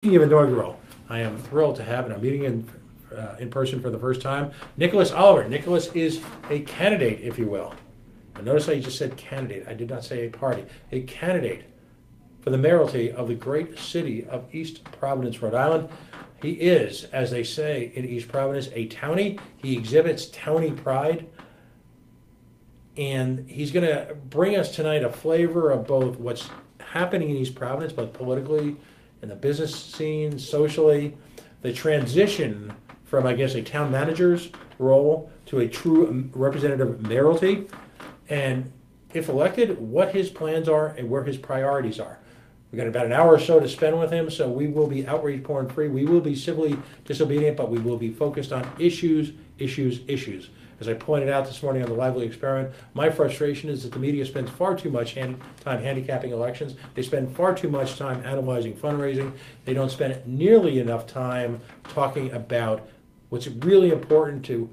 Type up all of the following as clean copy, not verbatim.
Speaking of inaugural, I am thrilled to have, and I'm meeting in person for the first time, Nicholas Oliver. Nicholas is a candidate, if you will. And notice I just said candidate. I did not say a party. A candidate for the mayoralty of the great city of East Providence, Rhode Island. He is, as they say in East Providence, a townie. He exhibits townie pride. And he's going to bring us tonight a flavor of both what's happening in East Providence, both politically, in the business scene, socially, the transition from, I guess, a town manager's role to a true representative mayoralty, and if elected, what his plans are and where his priorities are. We've got about an hour or so to spend with him, so we will be outrage porn free. We will be civilly disobedient, but we will be focused on issues. As I pointed out this morning on the Lively Experiment, my frustration is that the media spends far too much time handicapping elections. They spend far too much time analyzing fundraising. They don't spend nearly enough time talking about what's really important to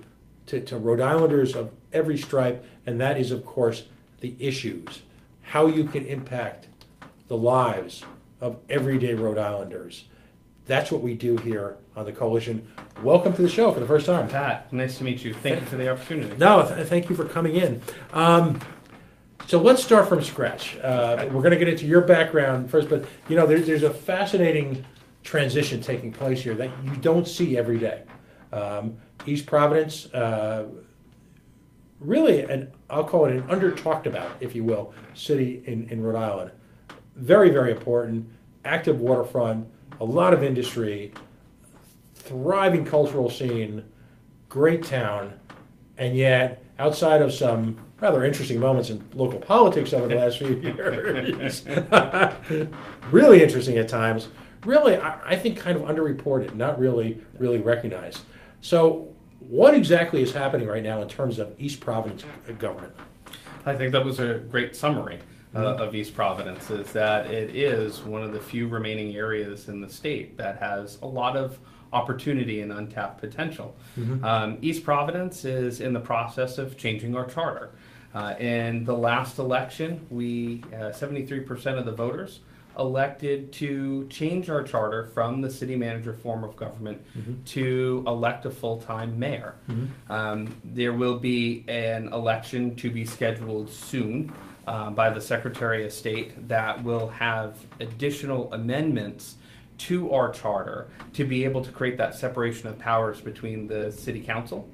Rhode Islanders of every stripe, and that is, of course, the issues. How you can impact the lives of everyday Rhode Islanders. That's what we do here on the Coalition. Welcome to the show for the first time. Pat, nice to meet you. Thank you for the opportunity. No, thank you for coming in. So let's start from scratch. We're going to get into your background first, but there's a fascinating transition taking place here that you don't see every day. East Providence, really, I'll call it an under-talked about, if you will, city in Rhode Island. Very, very important, active waterfront, a lot of industry, thriving cultural scene, great town, and yet outside of some rather interesting moments in local politics over the last few years, really interesting at times, really, I think kind of underreported, not really recognized. So what exactly is happening right now in terms of East Providence government? I think that was a great summary of East Providence, is that it is one of the few remaining areas in the state that has a lot of opportunity and untapped potential. East Providence is in the process of changing our charter. In the last election, 73% of the voters elected to change our charter from the city manager form of government to elect a full-time mayor. There will be an election to be scheduled soon by the Secretary of State that will have additional amendments to our charter to be able to create that separation of powers between the city council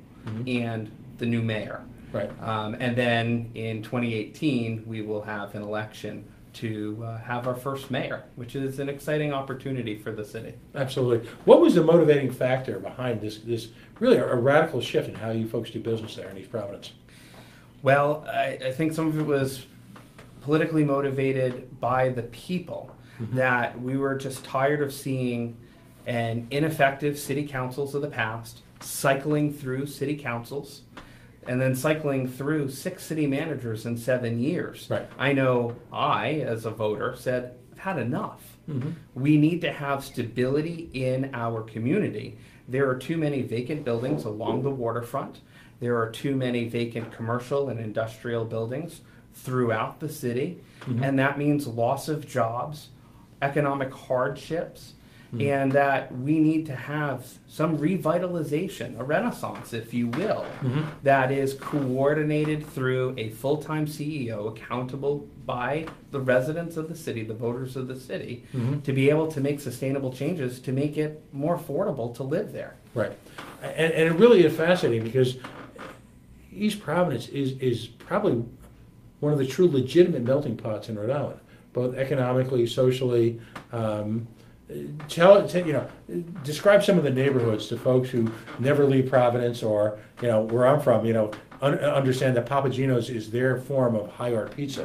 and the new mayor. Right. And then in 2018, we will have an election to have our first mayor, which is an exciting opportunity for the city. Absolutely. What was the motivating factor behind this really a radical shift in how you folks do business there in East Providence? Well, I think some of it was politically motivated by the people, that we were just tired of seeing an ineffective city councils of the past cycling through city councils and then cycling through 6 city managers in 7 years. Right. I know I, as a voter, said, I've had enough. We need to have stability in our community. There are too many vacant buildings along the waterfront. There are too many vacant commercial and industrial buildings throughout the city, and that means loss of jobs, economic hardships, and that we need to have some revitalization, a renaissance, if you will, that is coordinated through a full-time CEO accountable by the residents of the city, the voters of the city, to be able to make sustainable changes to make it more affordable to live there. Right. And it really is fascinating because East Providence is probably one of the true legitimate melting pots in Rhode Island, both economically, socially. Describe some of the neighborhoods to folks who never leave Providence, or where I'm from. Understand that Papa Gino's is their form of high art pizza.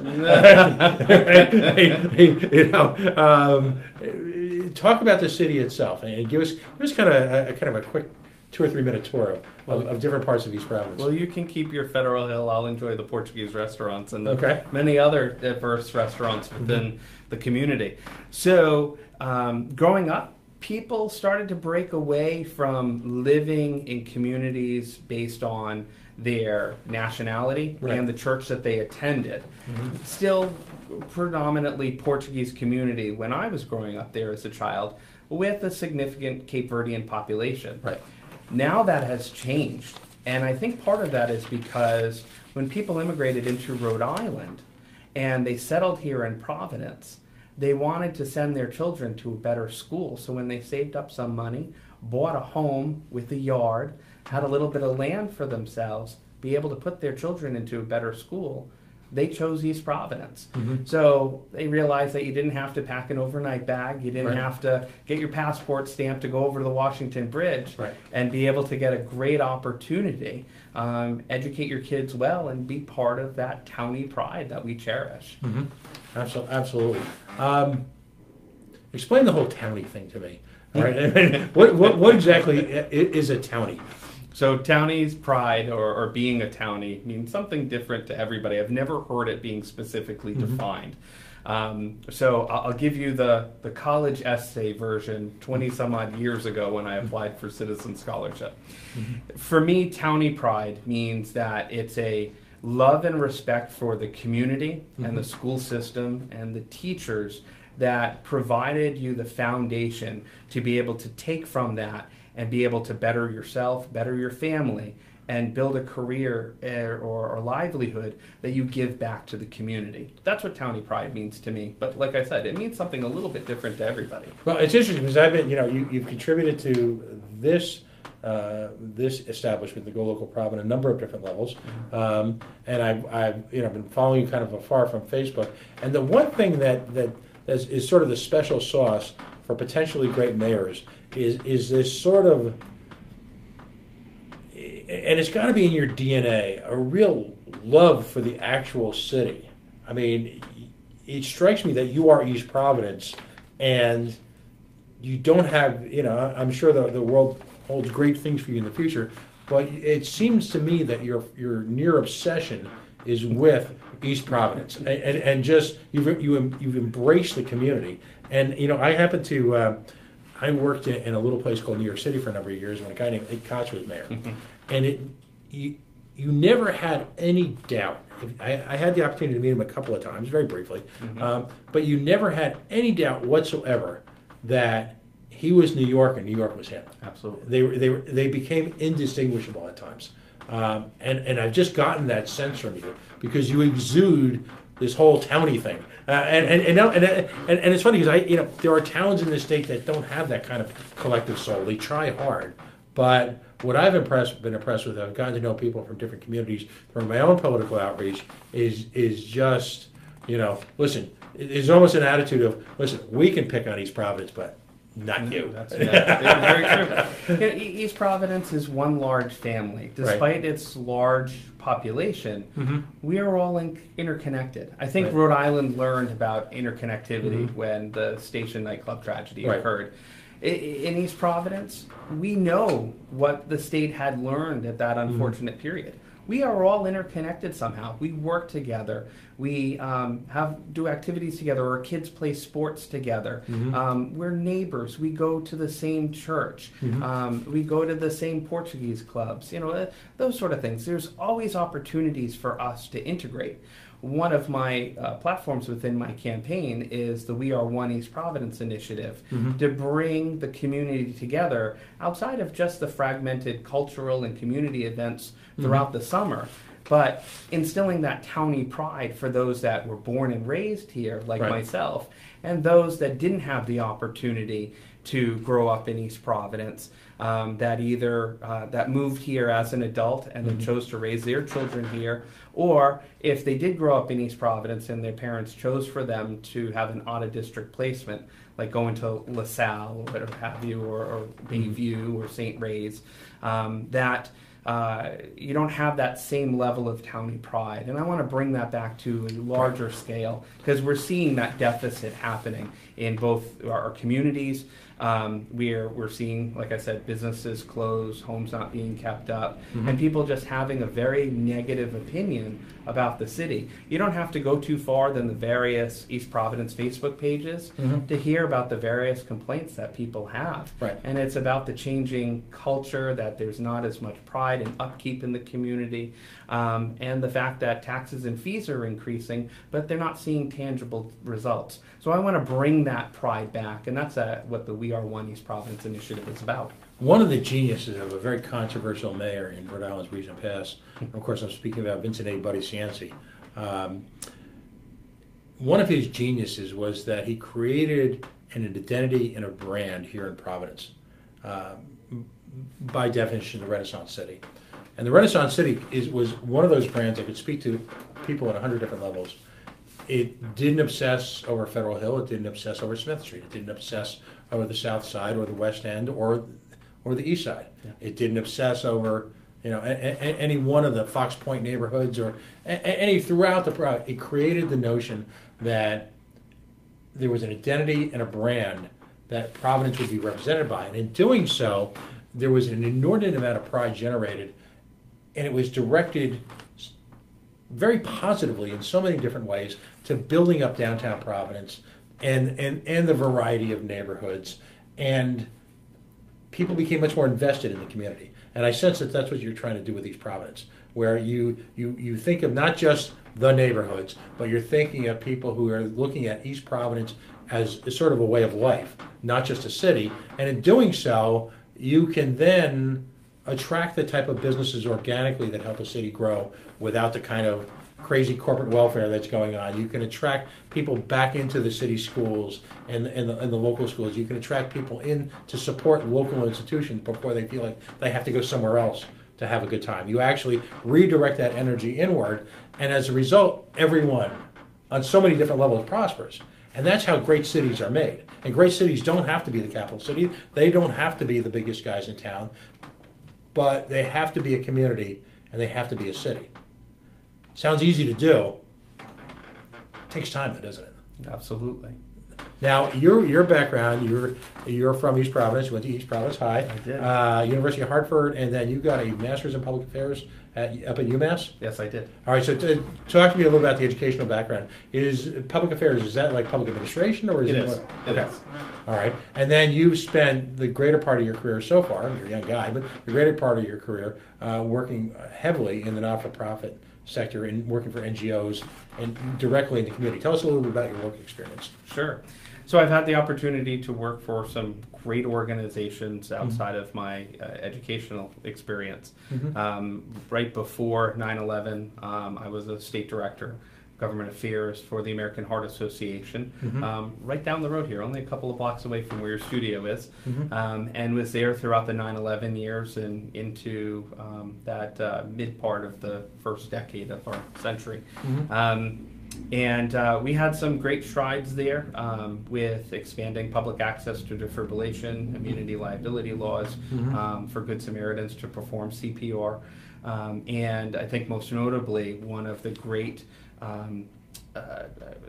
Talk about the city itself and give us kind of a quick 2 or 3 minute tour of different parts of East Providence. Well, you can keep your Federal Hill. I'll enjoy the Portuguese restaurants and many other diverse restaurants within the community. So, growing up, people started to break away from living in communities based on their nationality and the church that they attended. Still predominantly Portuguese community when I was growing up there as a child, with a significant Cape Verdean population. Right. Now that has changed, and I think part of that is because when people immigrated into Rhode Island and they settled here in Providence, they wanted to send their children to a better school. So when they saved up some money, bought a home with a yard, had a little bit of land for themselves, be able to put their children into a better school, they chose East Providence. So they realized that you didn't have to pack an overnight bag, you didn't have to get your passport stamped to go over to the Washington Bridge, and be able to get a great opportunity, educate your kids well, and be part of that towny pride that we cherish. Absolutely. Explain the whole townie thing to me. All right. What exactly is a townie? So townie's pride, or being a townie, means something different to everybody. I've never heard it being specifically defined. So I'll give you the college essay version 20 some odd years ago when I applied for Citizen Scholarship. For me, townie pride means that it's a love and respect for the community and the school system and the teachers that provided you the foundation to be able to take from that and be able to better yourself, better your family, and build a career or livelihood that you give back to the community. That's what townie pride means to me. But like I said, it means something a little bit different to everybody. Well, it's interesting because I've been, you've contributed to this establishment, the Go Local Providence, a number of different levels, and I've been following you kind of afar from Facebook. And the one thing that is sort of the special sauce for potentially great mayors is this sort of, and it's got to be in your DNA, a real love for the actual city. I mean, it strikes me that you are East Providence, and you don't have, I'm sure the world holds great things for you in the future, but it seems to me that your near obsession is with East Providence, and just you've embraced the community. And I happen to I worked in a little place called New York City for a number of years when a guy named Ed Koch was mayor, and you never had any doubt. I had the opportunity to meet him a couple of times, very briefly, but you never had any doubt whatsoever that he was New York and New York was him. Absolutely. They became indistinguishable at times, and I've just gotten that sense from you because you exude this whole townie thing, and it's funny because there are towns in this state that don't have that kind of collective soul. They try hard, but what I've been impressed with, I've gotten to know people from different communities from my own political outreach, is just listen. It's almost an attitude of listen. We can pick on East Providence, but not you. That's very true. East Providence is one large family. Despite its large population, we are all interconnected. I think Rhode Island learned about interconnectivity when the Station nightclub tragedy occurred. In East Providence, we know what the state had learned at that unfortunate period. We are all interconnected somehow. We work together. We do activities together. Our kids play sports together. We're neighbors. We go to the same church. We go to the same Portuguese clubs. Those sort of things. There's always opportunities for us to integrate. One of my platforms within my campaign is the We Are One East Providence initiative to bring the community together outside of just the fragmented cultural and community events throughout the summer, but instilling that townie pride for those that were born and raised here, like myself, and those that didn't have the opportunity to grow up in East Providence, that either that moved here as an adult and then chose to raise their children here, or if they did grow up in East Providence and their parents chose for them to have an out-of-district placement, like going to LaSalle or whatever have you, or Bayview or St. Ray's, that you don't have that same level of townie pride. And I want to bring that back to a larger scale because we're seeing that deficit happening in both our communities. We're seeing, like I said, businesses close, homes not being kept up, and people just having a very negative opinion about the city. You don't have to go too far than the various East Providence Facebook pages to hear about the various complaints that people have. And it's about the changing culture, that there's not as much pride and upkeep in the community, and the fact that taxes and fees are increasing, but they're not seeing tangible results. So I want to bring that pride back, and that's what the We We Are One East Providence initiative is about. One of the geniuses of a very controversial mayor in Rhode Island's recent past, of course I'm speaking about Vincent A. Buddy Cianci, one of his geniuses was that he created an identity and a brand here in Providence. By definition, the Renaissance City. And the Renaissance City was one of those brands that could speak to people at 100 different levels. It didn't obsess over Federal Hill. It didn't obsess over Smith Street. It didn't obsess over the South Side or the West End or the East Side. Yeah. It didn't obsess over any one of the Fox Point neighborhoods or any throughout the product. It created the notion that there was an identity and a brand that Providence would be represented by. And in doing so, there was an inordinate amount of pride generated, and it was directed very positively in so many different ways to building up downtown Providence and the variety of neighborhoods. And people became much more invested in the community. And I sense that that's what you're trying to do with East Providence, where you think of not just the neighborhoods, but you're thinking of people who are looking at East Providence as sort of a way of life, not just a city. And in doing so, you can then attract the type of businesses organically that help a city grow without the kind of crazy corporate welfare that's going on. You can attract people back into the city schools and the local schools. You can attract people in to support local institutions before they feel like they have to go somewhere else to have a good time. You actually redirect that energy inward, and as a result, everyone on so many different levels prospers. And that's how great cities are made. And great cities don't have to be the capital city. They don't have to be the biggest guys in town. But they have to be a community, and they have to be a city. Sounds easy to do. It takes time, though, doesn't it? Absolutely. Now, your background, you're from East Providence. You went to East Providence High. I did. University of Hartford, and then you got a master's in public affairs up at UMass? Yes, I did. All right, so talk to me a little about the educational background. Is public affairs, is that like public administration, or is It it? is. It is. All right, and then you've spent the greater part of your career so far, you're a young guy, but the greater part of your career working heavily in the not-for-profit sector and working for NGOs and directly in the community. Tell us a little bit about your work experience. Sure. So I've had the opportunity to work for some great organizations outside of my educational experience. Right before 9/11, I was a state director, government affairs for the American Heart Association, right down the road here, only a couple of blocks away from where your studio is, and was there throughout the 9/11 years and into that mid part of the first decade of our century. And we had some great strides there with expanding public access to defibrillation, immunity liability laws for Good Samaritans to perform CPR. And I think most notably, one of the great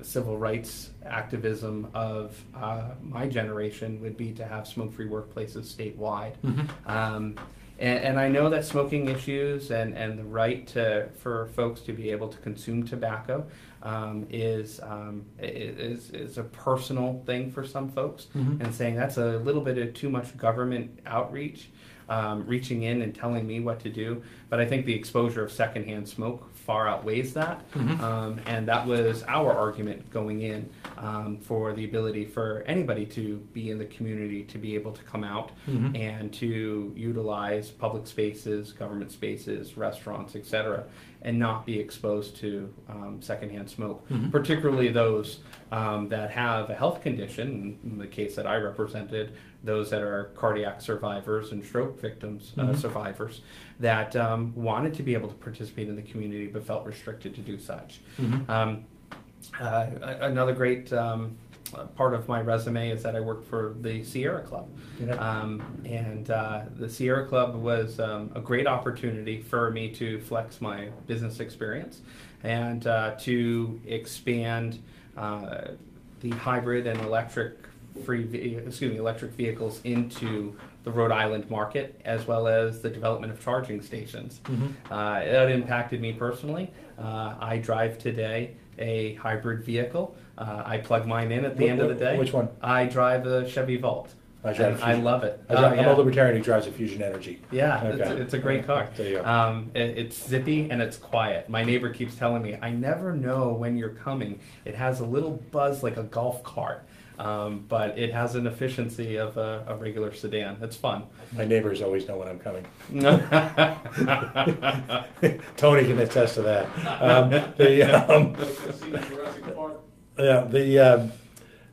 civil rights activism of my generation would be to have smoke-free workplaces statewide. And I know that smoking issues and the right for folks to be able to consume tobacco is a personal thing for some folks, and saying that's a little bit of too much government outreach, reaching in and telling me what to do. But I think the exposure of secondhand smoke far outweighs that, and that was our argument going in for the ability for anybody to be in the community to be able to come out and to utilize public spaces, government spaces, restaurants, etc., and not be exposed to secondhand smoke, particularly those that have a health condition. In the case that I represented, those that are cardiac survivors and stroke victims, survivors, that wanted to be able to participate in the community but felt restricted to do such. Another great part of my resume is that I worked for the Sierra Club. And the Sierra Club was a great opportunity for me to flex my business experience and to expand the hybrid and electric vehicles into the Rhode Island market, as well as the development of charging stations. That impacted me personally. I drive today a hybrid vehicle. I plug mine in at the end of the day. Which one? I drive a Chevy Volt. I love it. I'm a libertarian who drives a Fusion Energy. Yeah, it's a great car. There you go. It's zippy and it's quiet. My neighbor keeps telling me, I never know when you're coming. It has a little buzz like a golf cart. but it has an efficiency of a regular sedan. It's fun. My neighbors always know when I'm coming. Tony can attest to that.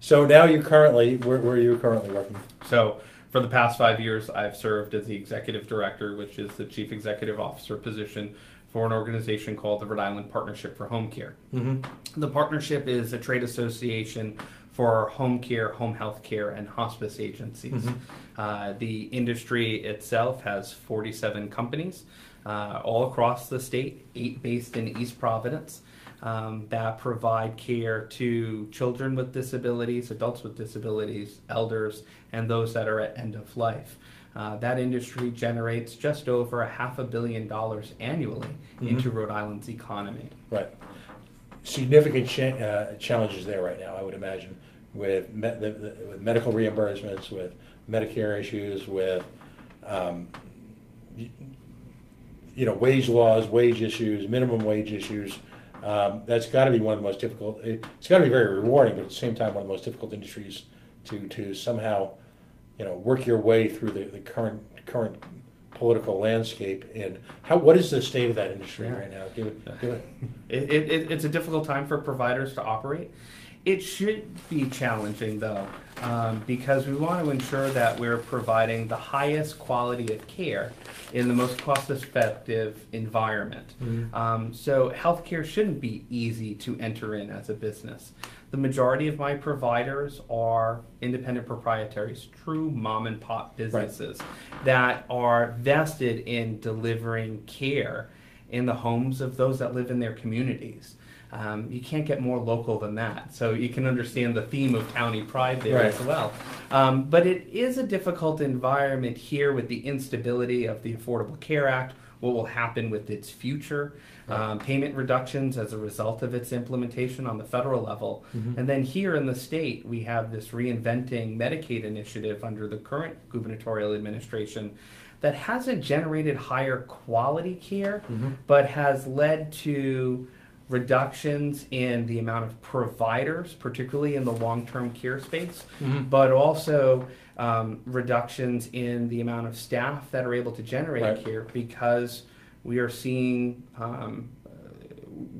So now you're currently, where are you currently working? So for the past 5 years, I've served as the executive director, which is the chief executive officer position for an organization called the Rhode Island Partnership for Home Care. Mm-hmm. The partnership is a trade association for home care, home health care, and hospice agencies. Mm-hmm. The industry itself has 47 companies all across the state, 8 based in East Providence, that provide care to children with disabilities, adults with disabilities, elders, and those that are at end of life. That industry generates just over $500 million annually into Rhode Island's economy. Right. Significant challenges there right now, I would imagine, with with medical reimbursements, with Medicare issues, with wage laws, wage issues, minimum wage issues. That's got to be one of the most difficult. It's got to be very rewarding, but at the same time, one of the most difficult industries to somehow, work your way through the current political landscape. And what is the state of that industry right now? Give it. It's a difficult time for providers to operate. It should be challenging, though, because we want to ensure that we're providing the highest quality of care in the most cost-effective environment. Mm-hmm. So healthcare shouldn't be easy to enter in as a business. The majority of my providers are independent proprietaries, true mom-and-pop businesses that are vested in delivering care in the homes of those that live in their communities. You can't get more local than that. So you can understand the theme of county pride there as well. But it is a difficult environment here with the instability of the Affordable Care Act, what will happen with its future, payment reductions as a result of its implementation on the federal level. Mm-hmm. And then here in the state, we have this Reinventing Medicaid initiative under the current gubernatorial administration that hasn't generated higher quality care, but has led to reductions in the amount of providers, particularly in the long-term care space, but also reductions in the amount of staff that are able to generate care, because we are seeing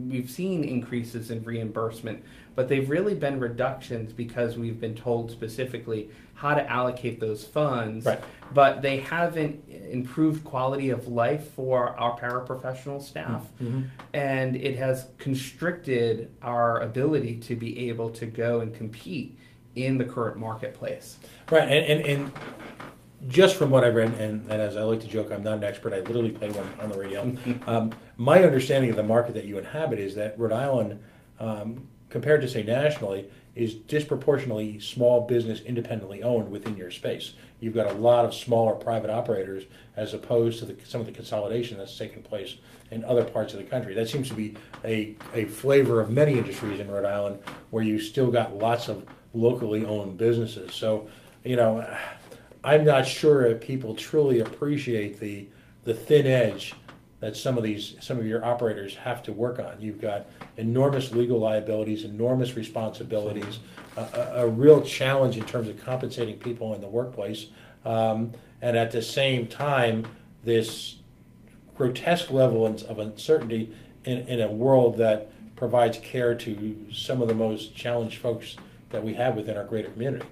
we've seen increases in reimbursement, but they've really been reductions because we've been told specifically how to allocate those funds, but they haven't improved quality of life for our paraprofessional staff, and it has constricted our ability to be able to go and compete in the current marketplace. Right, and just from what I've read, and as I like to joke, I'm not an expert, I literally played one on the radio. My understanding of the market that you inhabit is that Rhode Island, compared to, say, nationally, is disproportionately small business independently owned within your space. You've got a lot of smaller private operators as opposed to some of the consolidation that's taken place in other parts of the country. That seems to be a flavor of many industries in Rhode Island, where you still got lots of locally owned businesses. So, I'm not sure if people truly appreciate the thin edge that some of your operators have to work on. You've got enormous legal liabilities, enormous responsibilities, a real challenge in terms of compensating people in the workplace, and at the same time, this grotesque level of uncertainty in a world that provides care to some of the most challenged folks that we have within our greater community.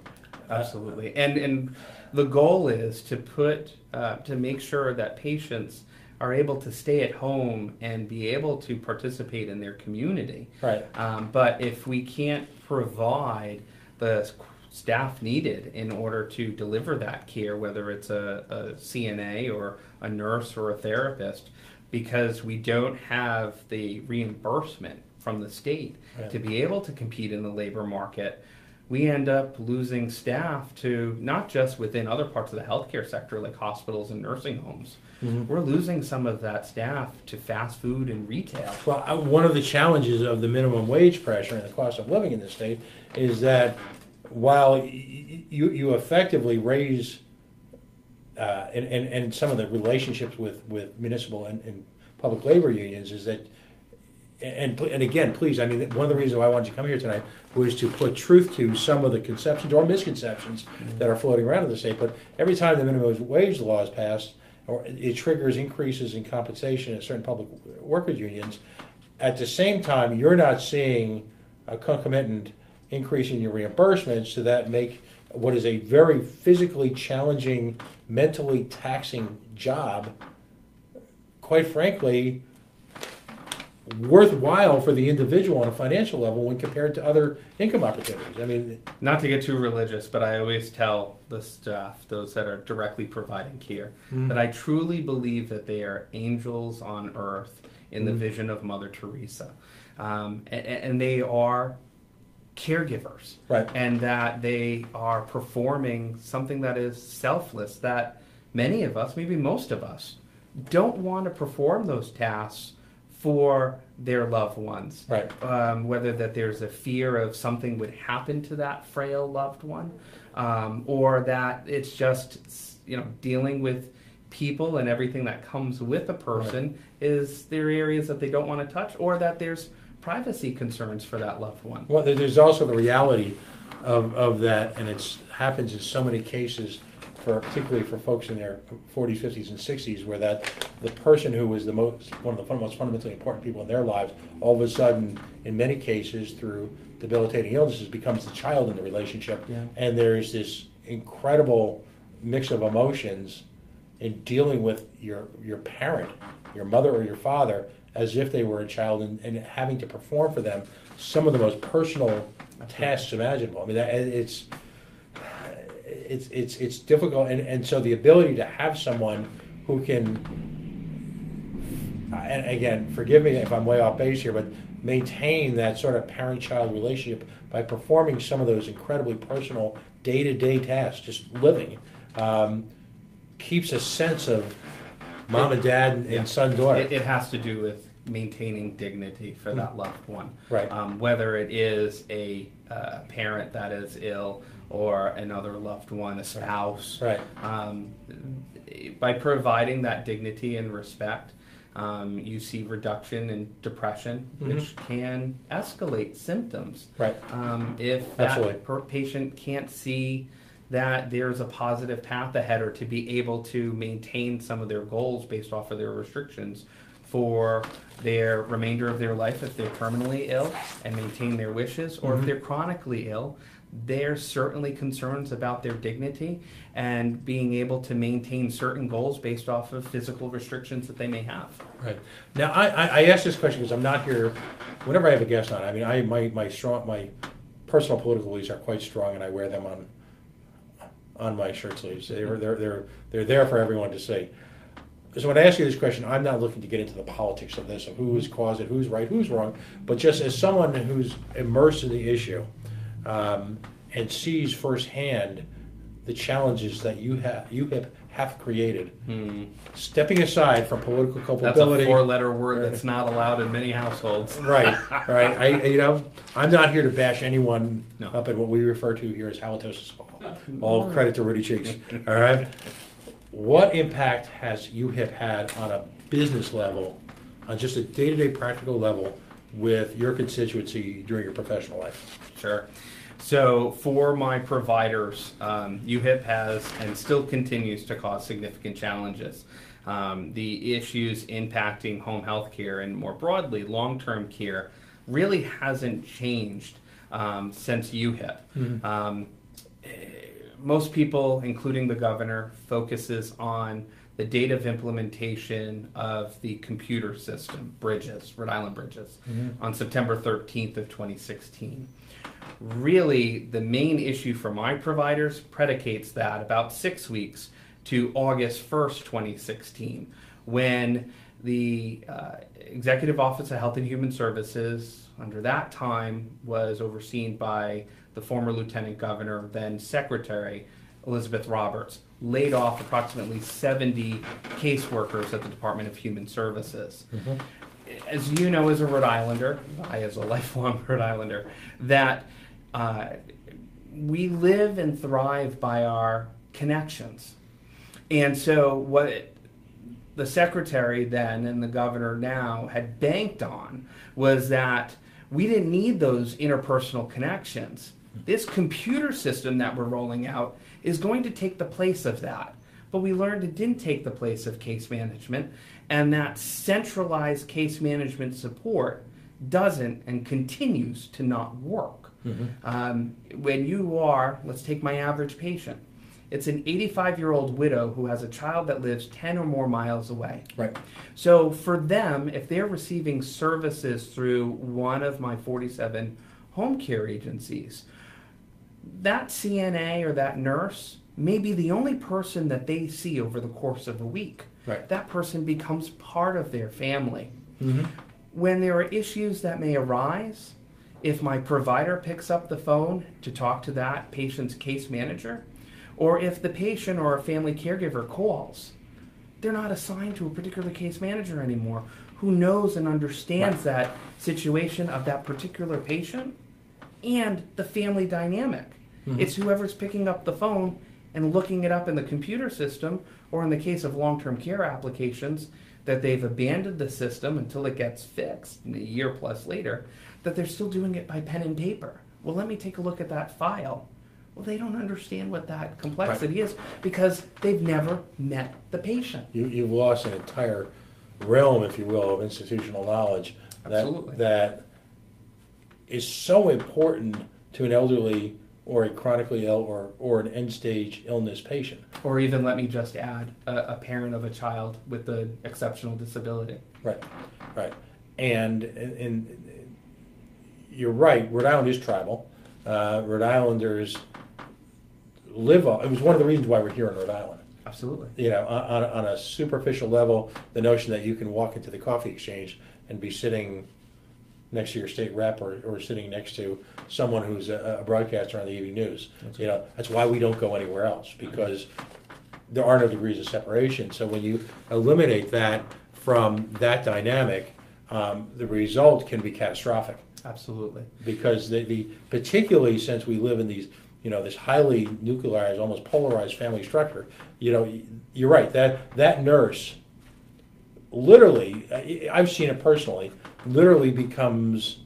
Absolutely, and the goal is to make sure that patients are able to stay at home and be able to participate in their community. Right. But if we can't provide the staff needed in order to deliver that care, whether it's a CNA or a nurse or a therapist, because we don't have the reimbursement from the state to be able to compete in the labor market, we end up losing staff to not just within other parts of the healthcare sector like hospitals and nursing homes. We're losing some of that staff to fast food and retail. Well, one of the challenges of the minimum wage pressure and the cost of living in the state is that while you effectively raise and some of the relationships with municipal and public labor unions, is that and again, please, I mean, one of the reasons why I wanted you to come here tonight was to put truth to some of the conceptions or misconceptions that are floating around in the state. But every time the minimum wage law is passed, or it triggers increases in compensation at certain public workers unions, at the same time, you're not seeing a concomitant increase in your reimbursements, so that make what is a very physically challenging, mentally taxing job, quite frankly, worthwhile for the individual on a financial level when compared to other income opportunities. I mean, not to get too religious, but I always tell the staff, those that are directly providing care, that I truly believe that they are angels on earth in the vision of Mother Teresa. And they are caregivers. Right. And that they are performing something that is selfless, that many of us, maybe most of us, don't want to perform those tasks for their loved ones. Right. Whether that there's a fear of something would happen to that frail loved one, or that it's just, dealing with people and everything that comes with a person, is there areas that they don't want to touch, or that there's privacy concerns for that loved one. Well, there's also the reality of that, and it happens in so many cases, particularly for folks in their 40s, 50s, and 60s, where that the person who was one of the most fundamentally important people in their lives, all of a sudden, in many cases, through debilitating illnesses, becomes the child in the relationship, and there's this incredible mix of emotions in dealing with your parent, your mother or your father, as if they were a child, and having to perform for them some of the most personal tasks imaginable. I mean, it's difficult, and so the ability to have someone who can, and again, forgive me if I'm way off base here, but maintain that sort of parent-child relationship by performing some of those incredibly personal day-to-day tasks, just living, keeps a sense of mom and dad and son, daughter. It has to do with maintaining dignity for that loved one. Right. Whether it is a parent that is ill, or another loved one, a spouse. Right. By providing that dignity and respect, you see reduction in depression, which can escalate symptoms. Right. If that patient can't see that there's a positive path ahead, or to be able to maintain some of their goals based off of their restrictions for their remainder of their life if they're terminally ill, and maintain their wishes, or if they're chronically ill, there's certainly concerns about their dignity and being able to maintain certain goals based off of physical restrictions that they may have. Right. Now, I ask this question because I'm not here. Whenever I have a guest on, I mean, my personal political beliefs are quite strong, and I wear them on my shirt sleeves. They're there for everyone to see. So when I ask you this question, I'm not looking to get into the politics of this, of who's caused it, who's right, who's wrong, but just as someone who's immersed in the issue, and sees firsthand the challenges that you have created. Stepping aside from political culpability. That's a four-letter word that's not allowed in many households. Right. I'm not here to bash anyone up at what we refer to here as halitosis. All credit to Rudy Cheeks. All right. What impact has UHIP had on a business level, on just a day-to-day practical level, with your constituency during your professional life? Sure. So for my providers, UHIP has and still continues to cause significant challenges. The issues impacting home health care and more broadly long-term care really hasn't changed since UHIP. Most people, including the governor, focuses on the date of implementation of the computer system, Bridges, Rhode Island Bridges, on September 13th of 2016. Really, the main issue for my providers predicates that about 6 weeks to August 1st, 2016, when the Executive Office of Health and Human Services, under that time, was overseen by the former Lieutenant Governor, then Secretary Elizabeth Roberts, laid off approximately 70 caseworkers at the Department of Human Services. As you know, as a Rhode Islander, I as a lifelong Rhode Islander, that we live and thrive by our connections. And so what the secretary then and the governor now had banked on was that we didn't need those interpersonal connections. This computer system that we're rolling out is going to take the place of that. But we learned it didn't take the place of case management, and that centralized case management support doesn't and continues to not work. When you are, let's take my average patient. It's an 85-year-old widow who has a child that lives 10 or more miles away. Right. So for them, if they're receiving services through one of my 47 home care agencies, that CNA or that nurse may be the only person that they see over the course of a week. Right. That person becomes part of their family. When there are issues that may arise, if my provider picks up the phone to talk to that patient's case manager, or if the patient or a family caregiver calls, they're not assigned to a particular case manager anymore who knows and understands that situation of that particular patient and the family dynamic. It's whoever's picking up the phone and looking it up in the computer system, or in the case of long-term care applications, that they've abandoned the system until it gets fixed a year plus later, that they're still doing it by pen and paper. Well, let me take a look at that file. Well, they don't understand what that complexity is because they've never met the patient. You've lost an entire realm, if you will, of institutional knowledge that is so important to an elderly or a chronically ill or an end-stage illness patient. Or even, let me just add, a parent of a child with an exceptional disability. Right. And you're right, Rhode Island is tribal. Rhode Islanders live on, it was one of the reasons why we're here in Rhode Island. Absolutely. You know, on a superficial level, the notion that you can walk into the coffee exchange and be sitting next to your state rep or sitting next to someone who's a broadcaster on the evening news. You know, that's why we don't go anywhere else, because there are no degrees of separation. So when you eliminate that from that dynamic, the result can be catastrophic. Absolutely. Because the particularly since we live in these, you know, this highly nuclearized, almost polarized family structure, you know, you're right, that nurse literally, I've seen it personally, literally becomes,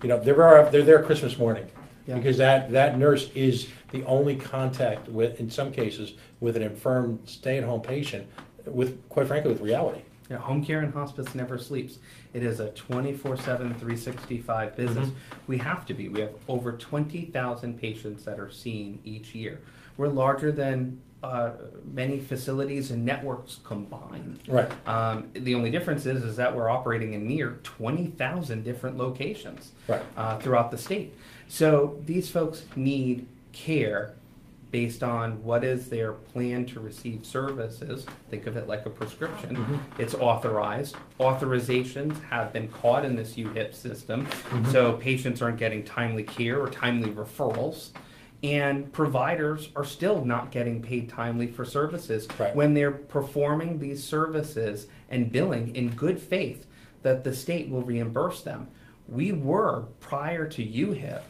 you know, they're there Christmas morning. Yeah. Because that nurse is the only contact with, in some cases, with an infirm stay-at-home patient, with, quite frankly, with reality. Yeah, home care and hospice never sleeps. It is a 24/7, 365 business. We have to be. We have over 20,000 patients that are seen each year. We're larger than many facilities and networks combined. Right. The only difference is that we're operating in near 20,000 different locations throughout the state. So these folks need care based on what is their plan to receive services. Think of it like a prescription. It's authorized. Authorizations have been caught in this UHIP system, so patients aren't getting timely care or timely referrals. And providers are still not getting paid timely for services when they're performing these services and billing in good faith that the state will reimburse them. We were, prior to UHIP,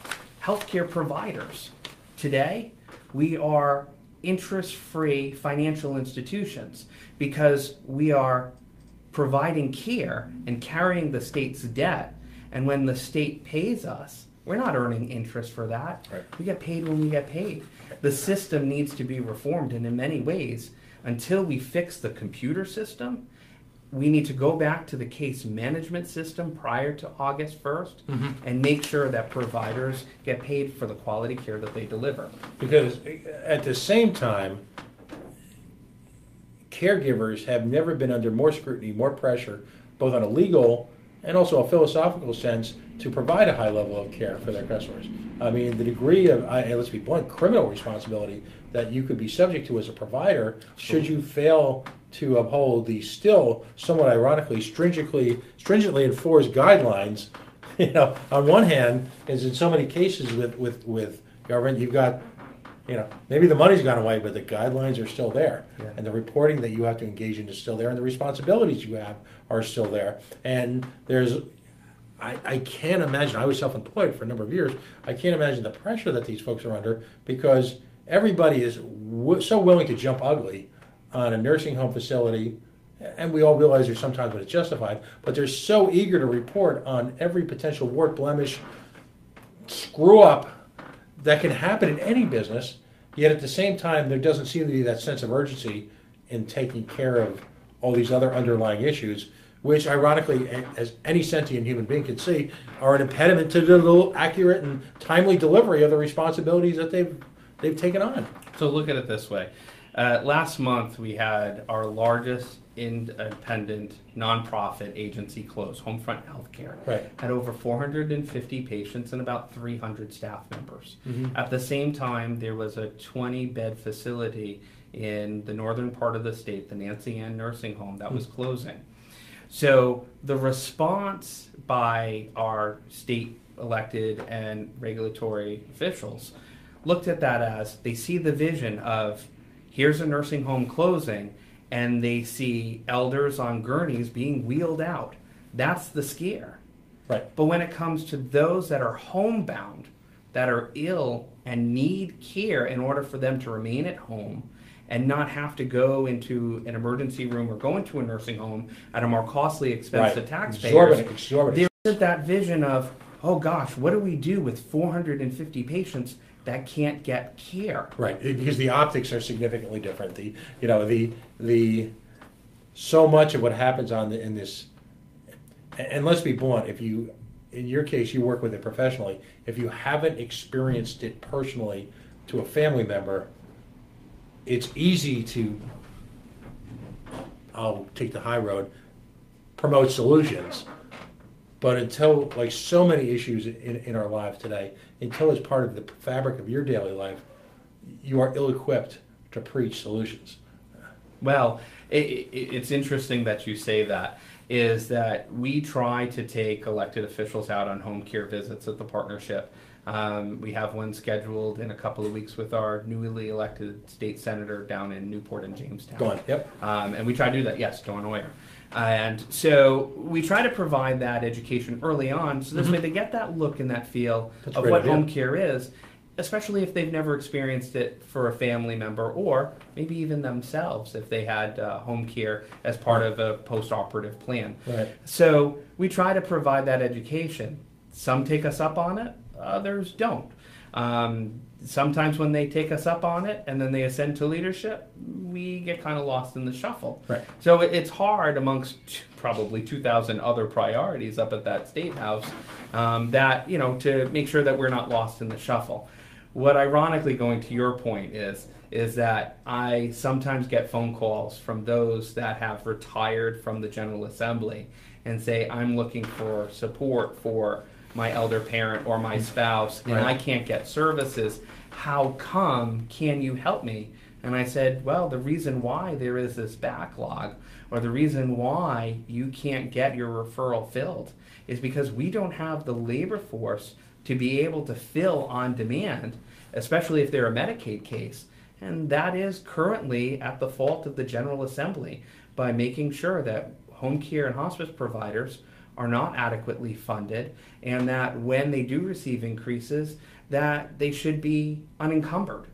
healthcare providers. Today, we are interest-free financial institutions because we are providing care and carrying the state's debt. And when the state pays us, we're not earning interest for that. We get paid when we get paid. The system needs to be reformed, and in many ways, until we fix the computer system, we need to go back to the case management system prior to August 1st and make sure that providers get paid for the quality care that they deliver. Because at the same time, caregivers have never been under more scrutiny, more pressure, both on a legal and also a philosophical sense, to provide a high level of care for their customers. I mean, the degree of, let's be blunt, criminal responsibility that you could be subject to as a provider should you fail to uphold the still somewhat ironically stringently enforced guidelines. You know, on one hand, as in so many cases with government, you've got, you know, maybe the money's gone away, but the guidelines are still there, and the reporting that you have to engage in is still there, and the responsibilities you have are still there. And there's, I can't imagine, I was self-employed for a number of years, I can't imagine the pressure that these folks are under, because everybody is so willing to jump ugly on a nursing home facility and we all realize there's sometimes when it's justified, but they're so eager to report on every potential wart, blemish, screw up that can happen in any business, yet at the same time there doesn't seem to be that sense of urgency in taking care of all these other underlying issues, which ironically, as any sentient human being can see, are an impediment to the accurate and timely delivery of the responsibilities that they've taken on. So look at it this way. Last month we had our largest independent nonprofit agency close, Homefront Healthcare. Right. Had over 450 patients and about 300 staff members. Mm-hmm. At the same time, there was a 20-bed facility in the northern part of the state, the Nancy Ann Nursing Home, that was closing. So the response by our state elected and regulatory officials looked at that as they see the vision of here's a nursing home closing, and they see elders on gurneys being wheeled out. That's the scare. Right. But when it comes to those that are homebound, that are ill and need care in order for them to remain at home and not have to go into an emergency room or go into a nursing home at a more costly expense to taxpayers, Exorbitant. there isn't that vision of, oh gosh, what do we do with 450 patients that can't get care? Right, because the optics are significantly different. The so much of what happens in this, and let's be blunt, if you, in your case, you work with it professionally, if you haven't experienced it personally to a family member, it's easy to, I'll take the high road, promote solutions. But until, like so many issues in our lives today, until it's part of the fabric of your daily life, you are ill-equipped to preach solutions. Well, it's interesting that you say that, is that we try to take elected officials out on home care visits at the partnership. We have one scheduled in a couple of weeks with our newly elected state senator down in Newport and Jamestown. Dawn, yep. And we try to do that, yes, Dawn Oyer. And so we try to provide that education early on, so this way they get that look and that feel That's of a great what idea. home care is, especially if they've never experienced it for a family member, or maybe even themselves if they had home care as part of a post-operative plan. Right. So we try to provide that education. Some take us up on it, others don't. Sometimes when they take us up on it and then they ascend to leadership, we get kind of lost in the shuffle. Right. So it's hard amongst probably 2,000 other priorities up at that state house that, to make sure that we're not lost in the shuffle. What ironically, going to your point, is that I sometimes get phone calls from those that have retired from the General Assembly and say, I'm looking for support for my elder parent or my spouse, and Right. I can't get services. How come? Can you help me? And I said, well, the reason why there is this backlog, or the reason why you can't get your referral filled, is because we don't have the labor force to be able to fill on demand, especially if they're a Medicaid case. And that is currently at the fault of the General Assembly by making sure that home care and hospice providers are not adequately funded, and that when they do receive increases, that they should be unencumbered.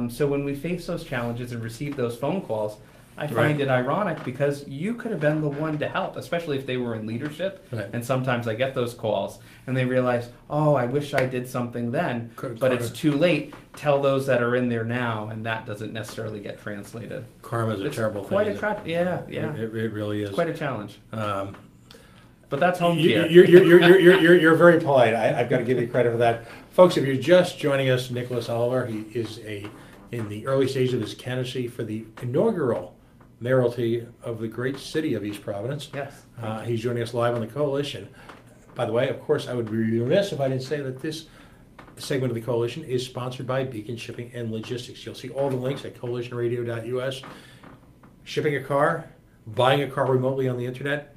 So when we face those challenges and receive those phone calls, I find it ironic because you could have been the one to help, especially if they were in leadership. Right. And sometimes I get those calls and they realize, oh, I wish I did something then, but it's too late. Tell those that are in there now, and that doesn't necessarily get translated. Karma's a It's terrible quite thing. yeah. It really is. Quite a challenge. Um, But that's home care. You're very polite. I've got to give you credit for that. Folks, if you're just joining us, Nicholas Oliver, he is in the early stages of his candidacy for the inaugural mayoralty of the great city of East Providence. Yes. He's joining us live on the coalition. By the way, of course, I would be remiss if I didn't say that this segment of the coalition is sponsored by Beacon Shipping and Logistics. You'll see all the links at coalitionradio.us. Shipping a car, buying a car remotely on the internet.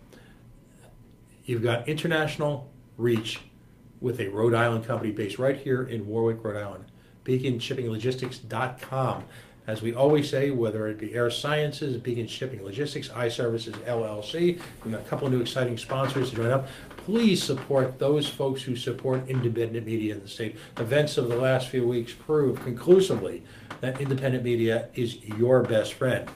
You've got international reach with a Rhode Island company based right here in Warwick, Rhode Island. BeaconShippingLogistics.com. As we always say, whether it be Air Sciences, Beacon Shipping Logistics, iServices LLC, we've got a couple of new exciting sponsors to join up. Please support those folks who support independent media in the state. Events of the last few weeks prove conclusively that independent media is your best friend.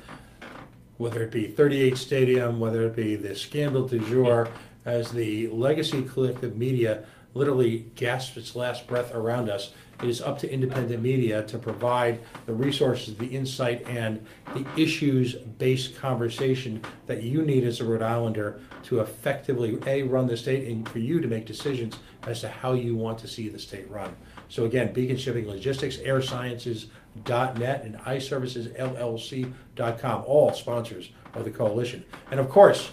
whether it be 38 Stadium, whether it be the scandal du jour, as the legacy collective media literally gasps its last breath around us, it is up to independent media to provide the resources, the insight, and the issues-based conversation that you need as a Rhode Islander to effectively, A, run the state, and for you to make decisions as to how you want to see the state run. So again, Beacon Shipping Logistics, airsciences.net, and iServicesLLC.com, all sponsors of the coalition. And of course,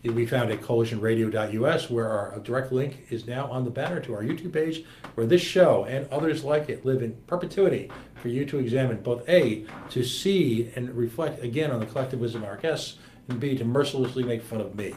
we found at coalitionradio.us, where our direct link is now on the banner to our YouTube page, where this show and others like it live in perpetuity for you to examine, both A, to see and reflect again on the collectivism of our guests, and B, to mercilessly make fun of me.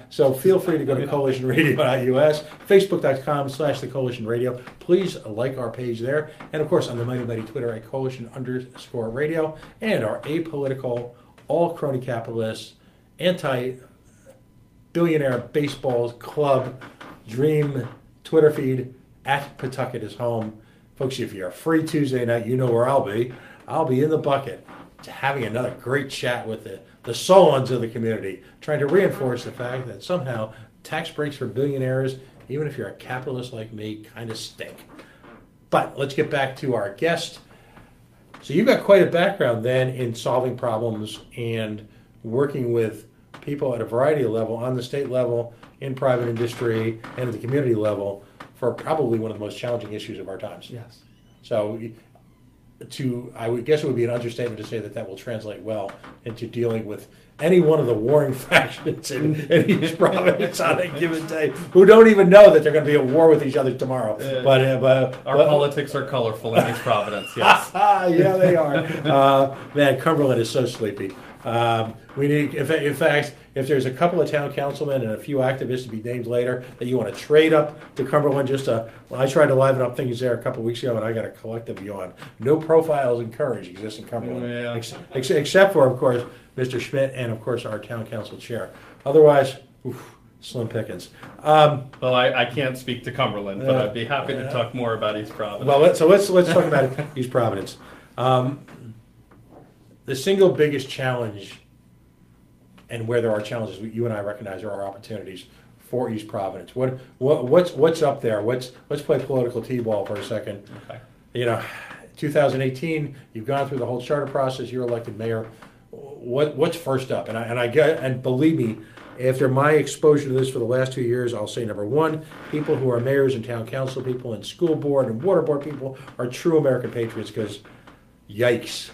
So feel free to go to coalitionradio.us, facebook.com/the Coalition Radio. Please like our page there. And of course, on the Mighty Mighty Twitter at coalition_radio, and our apolitical, all crony capitalist, anti-billionaire baseball club dream Twitter feed at Pawtucket is home. Folks, if you're a free Tuesday night, you know where I'll be. I'll be in the bucket having another great chat with the Solons of the community, trying to reinforce the fact that somehow tax breaks for billionaires, even if you're a capitalist like me, kind of stink. But let's get back to our guest. So you've got quite a background then in solving problems and working with people at a variety of levels, on the state level, in private industry, and at the community level, for probably one of the most challenging issues of our times. Yes. So I would guess it would be an understatement to say that will translate well into dealing with any one of the warring factions in East Providence on a given day, who don't even know that they're going to be at war with each other tomorrow. But our politics are colorful in East Providence. Yes. Yeah, they are. Man, Cumberland is so sleepy. We need, in fact, if there's a couple of town councilmen and a few activists to be named later that you want to trade up to Cumberland, I tried to liven up things there a couple of weeks ago, and I got a collective yawn. No profiles encouraged exist in Cumberland, except for, of course, Mr. Schmidt and, of course, our town council chair. Otherwise, slim pickings. Well, I can't speak to Cumberland, but I'd be happy to talk more about East Providence. Well, let's talk about East Providence. The single biggest challenge, and where there are challenges, you and I recognize there are opportunities for East Providence. What's up there? Let's play political t-ball for a second. Okay. 2018, you've gone through the whole charter process. You're elected mayor. What's first up? And believe me, after my exposure to this for the last 2 years, I'll say number one, people who are mayors and town council people and school board and water board people are true American patriots, because yikes.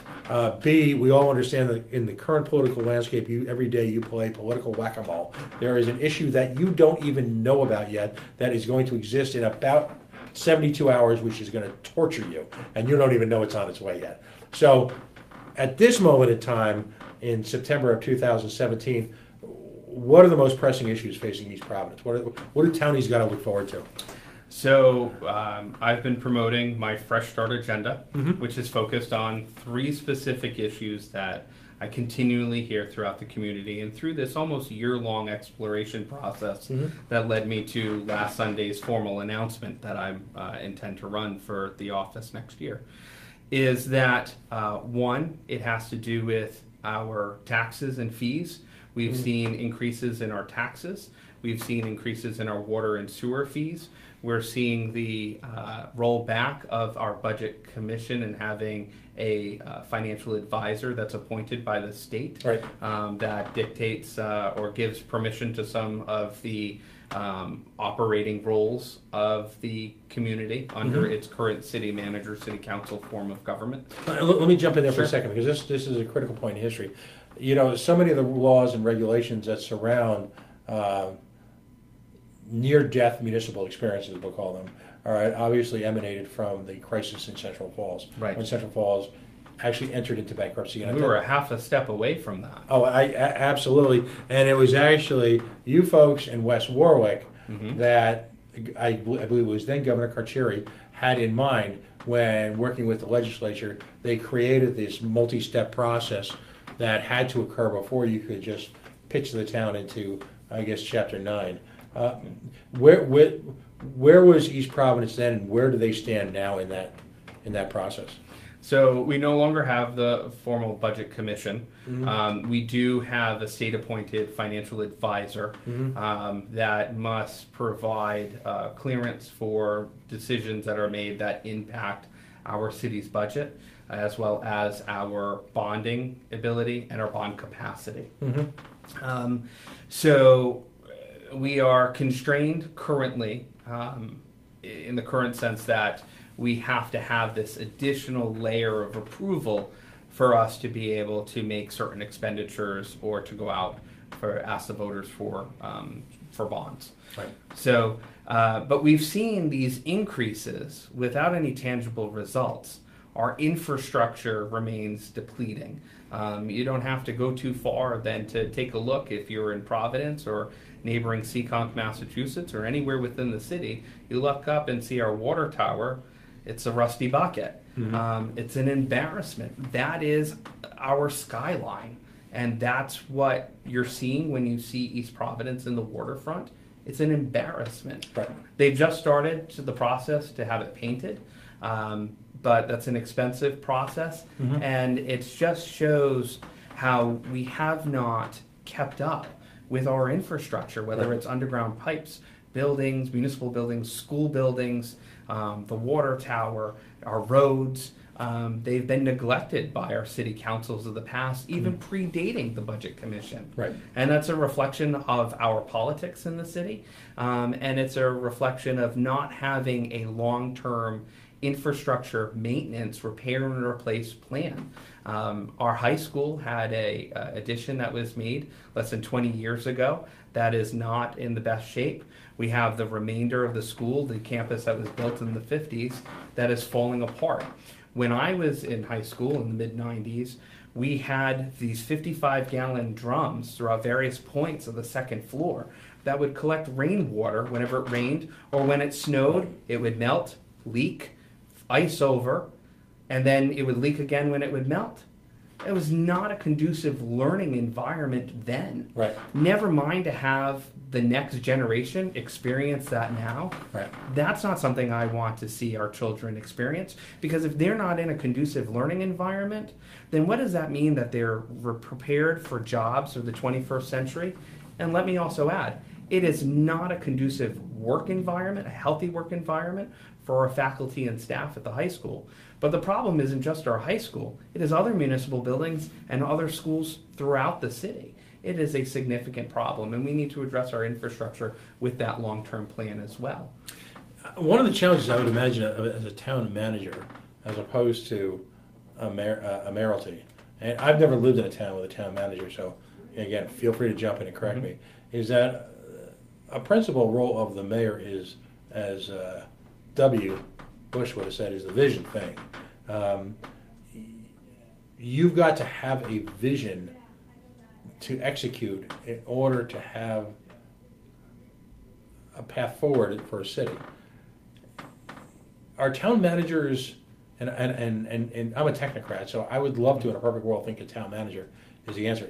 B, we all understand that in the current political landscape, every day you play political whack-a-mole. There is an issue that you don't even know about yet that is going to exist in about 72 hours, which is going to torture you, and you don't even know it's on its way yet. So at this moment in time, in September of 2017, what are the most pressing issues facing East Providence? What do townies got to look forward to? So I've been promoting my Fresh Start agenda, which is focused on 3 specific issues that I continually hear throughout the community, and through this almost year-long exploration process that led me to last Sunday's formal announcement that I intend to run for the office next year, is that one, it has to do with our taxes and fees. We've seen increases in our taxes. We've seen increases in our water and sewer fees. We're seeing the rollback of our budget commission and having a financial advisor that's appointed by the state, right, that dictates or gives permission to some of the operating roles of the community under its current city manager, city council form of government. Let me jump in there for a second, because this is a critical point in history. So many of the laws and regulations that surround near-death municipal experiences, we'll call them, all right, obviously emanated from the crisis in Central Falls. Right. When Central Falls actually entered into bankruptcy. And we were half a step away from that. Oh, absolutely. And it was actually you folks in West Warwick that I believe it was then Governor Carcieri had in mind when working with the legislature. They created this multi-step process that had to occur before you could just pitch the town into, I guess, Chapter 9. Where was East Providence then, and where do they stand now in that process? So we no longer have the formal budget commission. We do have a state-appointed financial advisor that must provide clearance for decisions that are made that impact our city's budget, as well as our bonding ability and our bond capacity. So we are constrained currently in the current sense that we have to have this additional layer of approval for us to be able to make certain expenditures or to go out for ask the voters for bonds. Right. So, but we've seen these increases without any tangible results. Our infrastructure remains depleting. You don't have to go too far then to take a look if you're in Providence or neighboring Seekonk, Massachusetts, or anywhere within the city. You look up and see our water tower. It's a rusty bucket. It's an embarrassment. That is our skyline. And that's what you're seeing when you see East Providence in the waterfront. It's an embarrassment. Right. They've just started the process to have it painted, but that's an expensive process. And it just shows how we have not kept up with our infrastructure, whether it's underground pipes, buildings, municipal buildings, school buildings, the water tower, our roads. They've been neglected by our city councils of the past, even predating the Budget Commission. Right. And that's a reflection of our politics in the city, and it's a reflection of not having a long-term infrastructure maintenance, repair and replace plan. Our high school had a addition that was made less than 20 years ago that is not in the best shape. We have the remainder of the school, the campus that was built in the 50s, that is falling apart. When I was in high school in the mid-90s, we had these 55-gallon drums throughout various points of the second floor that would collect rainwater whenever it rained, or when it snowed, it would melt, leak, ice over, and then it would leak again when it would melt. It was not a conducive learning environment then. Right. Never mind to have the next generation experience that now. Right. That's not something I want to see our children experience, because if they're not in a conducive learning environment, then what does that mean that they're prepared for jobs of the 21st century? And let me also add, it is not a conducive work environment, a healthy work environment for our faculty and staff at the high school. But the problem isn't just our high school. It is other municipal buildings and other schools throughout the city. It is a significant problem, and we need to address our infrastructure with that long-term plan as well. One of the challenges I would imagine as a town manager, as opposed to a mayoralty, and I've never lived in a town with a town manager, so again, feel free to jump in and correct me, is that a principal role of the mayor is, as W. Bush would have said, is the vision thing. You've got to have a vision to execute in order to have a path forward for a city. Our town managers, and I'm a technocrat, so I would love to, in a perfect world, think a town manager is the answer.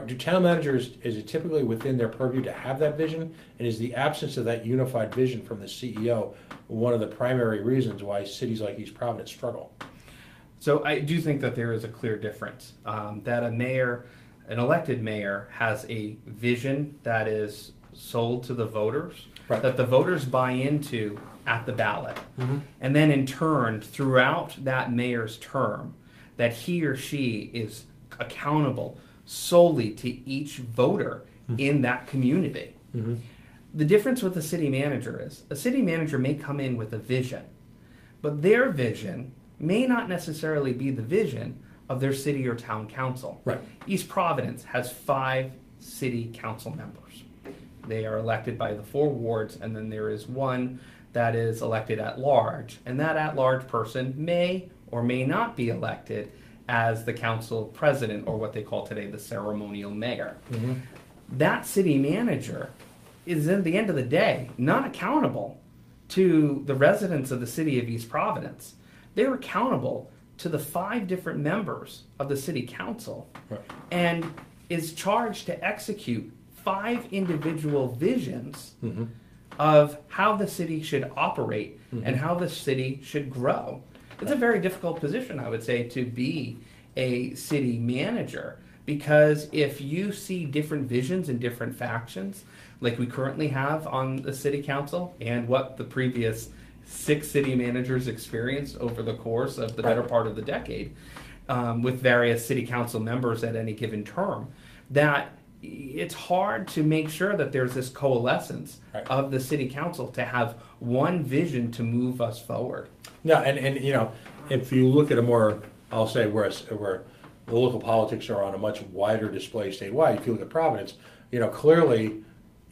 Do town managers, is it typically within their purview to have that vision? And is the absence of that unified vision from the CEO one of the primary reasons why cities like East Providence struggle? So I do think that there is a clear difference, that a mayor, an elected mayor, has a vision that is sold to the voters, right, that the voters buy into at the ballot. And then in turn, throughout that mayor's term, that he or she is accountable solely to each voter in that community. The difference with a city manager is a city manager may come in with a vision, but their vision may not necessarily be the vision of their city or town council. Right. East Providence has 5 city council members. They are elected by the 4 wards, and then there is one that is elected at large, and that at-large person may or may not be elected as the council president, or what they call today the ceremonial mayor. That city manager is, at the end of the day, not accountable to the residents of the city of East Providence. They're accountable to the 5 different members of the city council, right, and is charged to execute 5 individual visions of how the city should operate and how the city should grow. It's a very difficult position, I would say, to be a city manager, because if you see different visions and different factions, like we currently have on the city council, and what the previous 6 city managers experienced over the course of the better part of the decade, with various city council members at any given term, that it's hard to make sure that there's this coalescence of the city council to have one vision to move us forward. No, and you know, if you look at a more, I'll say where the local politics are on a much wider display statewide, if you look at Providence, you know, clearly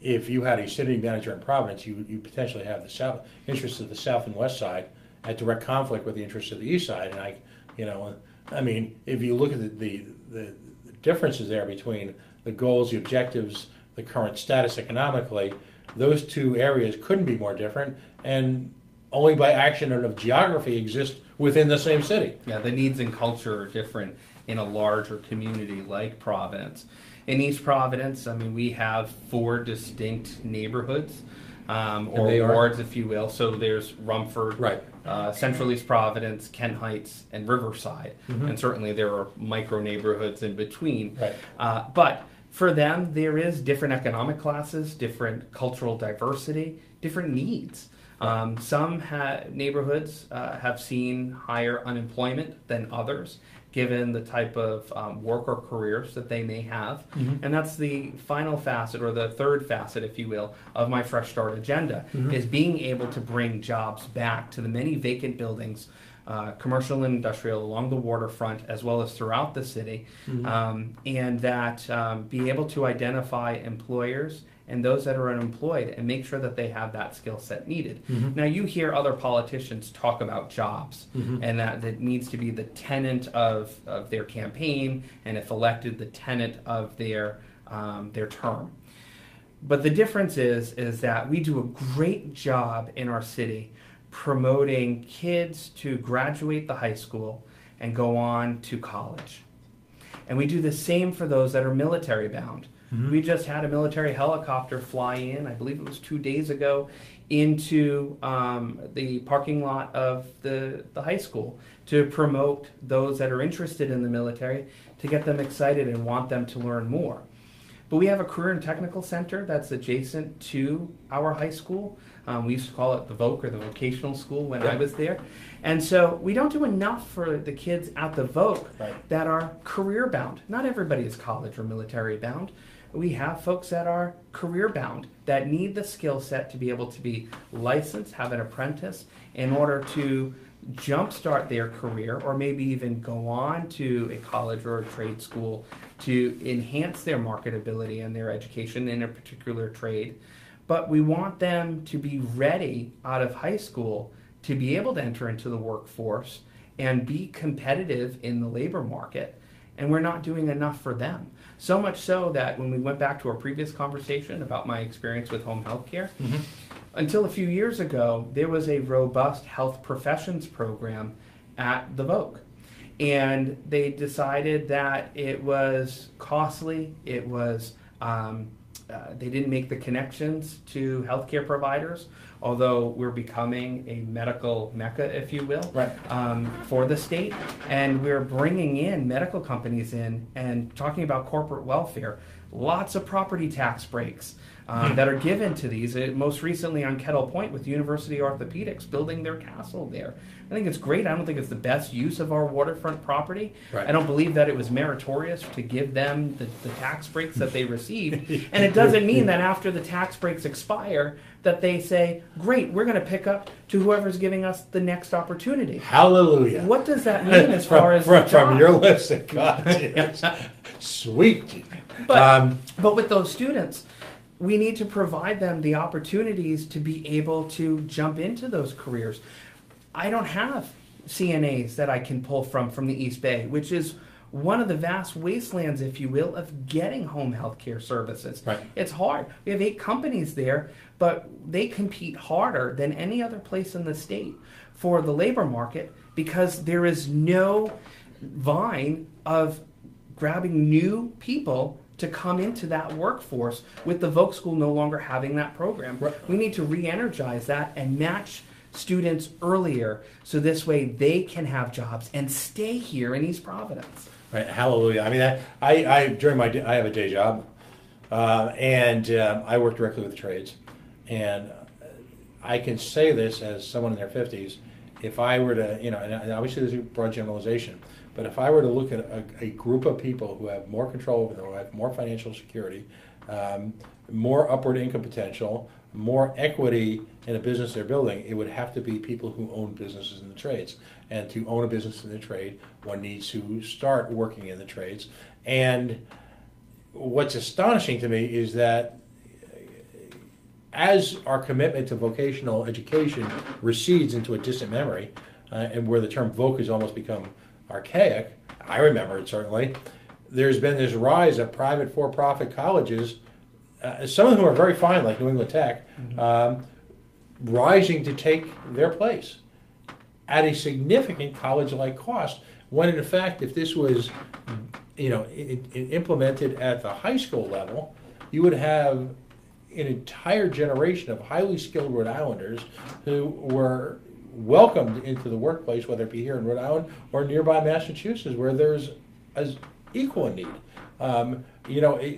if you had a city manager in Providence, you potentially have the interests of the south and west side at direct conflict with the interests of the east side. And I mean, if you look at the differences there between the goals, the objectives, the current status economically, those two areas couldn't be more different, and only by action of geography exist within the same city. Yeah, the needs and culture are different in a larger community like Providence. In East Providence, I mean, we have 4 distinct neighborhoods, or wards, if you will. So there's Rumford, Central East Providence, Kent Heights, and Riverside. And certainly there are micro neighborhoods in between. But for them, there is different economic classes, different cultural diversity, different needs. Some neighborhoods have seen higher unemployment than others, given the type of work or careers that they may have. And that's the final facet, or the third facet, if you will, of my Fresh Start agenda, is being able to bring jobs back to the many vacant buildings, commercial and industrial, along the waterfront, as well as throughout the city, and that be able to identify employers and those that are unemployed and make sure that they have that skill set needed. Now, you hear other politicians talk about jobs, and that needs to be the tenet of their campaign, and if elected, the tenet of their term. But the difference is that we do a great job in our city promoting kids to graduate the high school and go on to college. And we do the same for those that are military bound. We just had a military helicopter fly in, I believe it was 2 days ago, into the parking lot of the high school to promote those that are interested in the military, to get them excited and want them to learn more. But we have a career and technical center that's adjacent to our high school. We used to call it the VOC, or the vocational school, when I was there. And so we don't do enough for the kids at the VOC that are career bound. Not everybody is college or military bound. We have folks that are career bound, that need the skill set to be able to be licensed, have an apprentice, in order to jumpstart their career, or maybe even go on to a college or a trade school to enhance their marketability and their education in a particular trade. But we want them to be ready out of high school to be able to enter into the workforce and be competitive in the labor market. And we're not doing enough for them. So much so that when we went back to our previous conversation about my experience with home health care, until a few years ago, there was a robust health professions program at the VOC. And they decided that it was costly, it was they didn't make the connections to healthcare providers, although we're becoming a medical mecca, if you will, for the state. And we're bringing in medical companies in and talking about corporate welfare. Lots of property tax breaks that are given to these. Most recently on Kettle Point with University Orthopedics building their castle there. I think it's great. I don't think it's the best use of our waterfront property. I don't believe that it was meritorious to give them the tax breaks that they received. And it doesn't mean that after the tax breaks expire that they say, great, we're going to pick up to whoever's giving us the next opportunity. Hallelujah. What does that mean as far as from your list of God? Sweet. But with those students, we need to provide them the opportunities to be able to jump into those careers. I don't have CNAs that I can pull from the East Bay, which is one of the vast wastelands, if you will, of getting home health care services. It's hard. We have 8 companies there, but they compete harder than any other place in the state for the labor market, because there is no vine of grabbing new people to come into that workforce, with the Voc School no longer having that program. We need to re-energize that and match students earlier so this way they can have jobs and stay here in East Providence. Right, hallelujah. I mean, I during my I have a day job, and I work directly with the trades, and I can say this as someone in their 50s. If I were to, and obviously there's a broad generalization, but if I were to look at a group of people who have more control over their life, more financial security, more upward income potential, more equity in a business they're building, it would have to be people who own businesses in the trades. And to own a business in the trade, one needs to start working in the trades. And what's astonishing to me is that as our commitment to vocational education recedes into a distant memory, and where the term voc has almost become archaic, I remember it certainly, there's been this rise of private for-profit colleges, some of whom are very fine, like New England Tech, rising to take their place at a significant college-like cost, when in fact, if this was implemented at the high school level, you would have an entire generation of highly skilled Rhode Islanders who were welcomed into the workplace, whether it be here in Rhode Island or nearby Massachusetts, where there's as equal a need.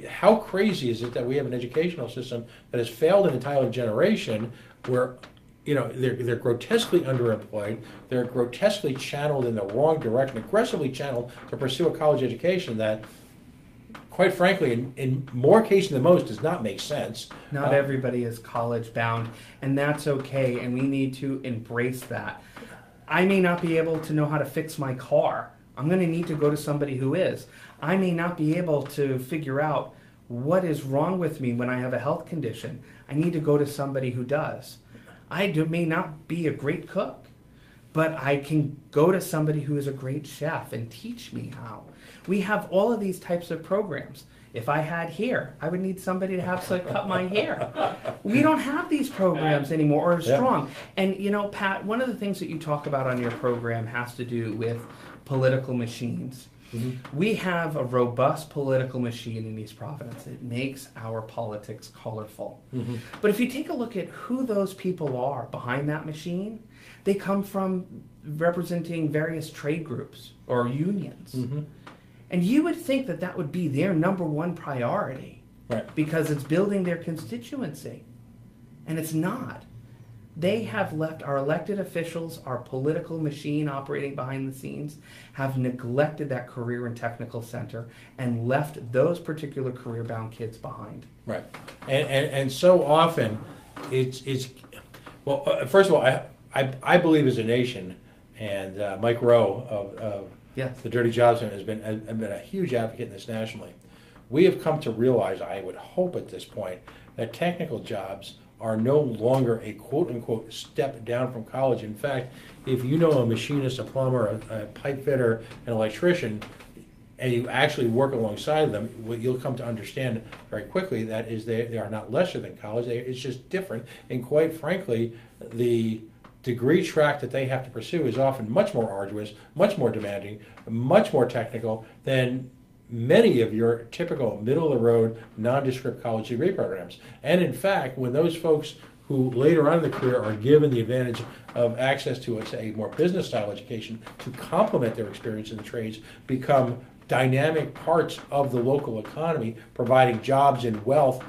How crazy is it that we have an educational system that has failed an entire generation, where they're grotesquely underemployed, they're grotesquely channeled in the wrong direction, aggressively channeled to pursue a college education that, quite frankly, in more cases than most, does not make sense. Not everybody is college bound, and that's okay, and we need to embrace that. I may not be able to know how to fix my car. I'm going to need to go to somebody who is. I may not be able to figure out what is wrong with me when I have a health condition. I need to go to somebody who does. May not be a great cook, but I can go to somebody who is a great chef and teach me how. We have all of these types of programs. If I had hair, I would need somebody to have to cut my hair. We don't have these programs anymore, or strong. And Pat, one of the things that you talk about on your program has to do with political machines. Mm-hmm. We have a robust political machine in East Providence. It makes our politics colorful. Mm-hmm. But if you take a look at who those people are behind that machine, they come from representing various trade groups or unions. Mm-hmm. And you would think that that would be their number one priority, right? Because it's building their constituency. And it's not. They have left our elected officials, our political machine operating behind the scenes, have neglected that career and technical center and left those particular career-bound kids behind. Right. And so often it's first of all, I believe as a nation, and Mike Rowe of the Dirty Jobs Center has been a huge advocate in this nationally. We have come to realize, I would hope at this point, that technical jobs are no longer a quote-unquote step down from college. In fact, if you know a machinist, a plumber, a pipe fitter, an electrician, and you actually work alongside them, what you'll come to understand very quickly that is they are not lesser than college. It's just different. And quite frankly, the degree track that they have to pursue is often much more arduous, much more demanding, much more technical than many of your typical middle-of-the-road, nondescript college degree programs. And in fact, when those folks who later on in the career are given the advantage of access to a more business-style education to complement their experience in the trades, become dynamic parts of the local economy, providing jobs and wealth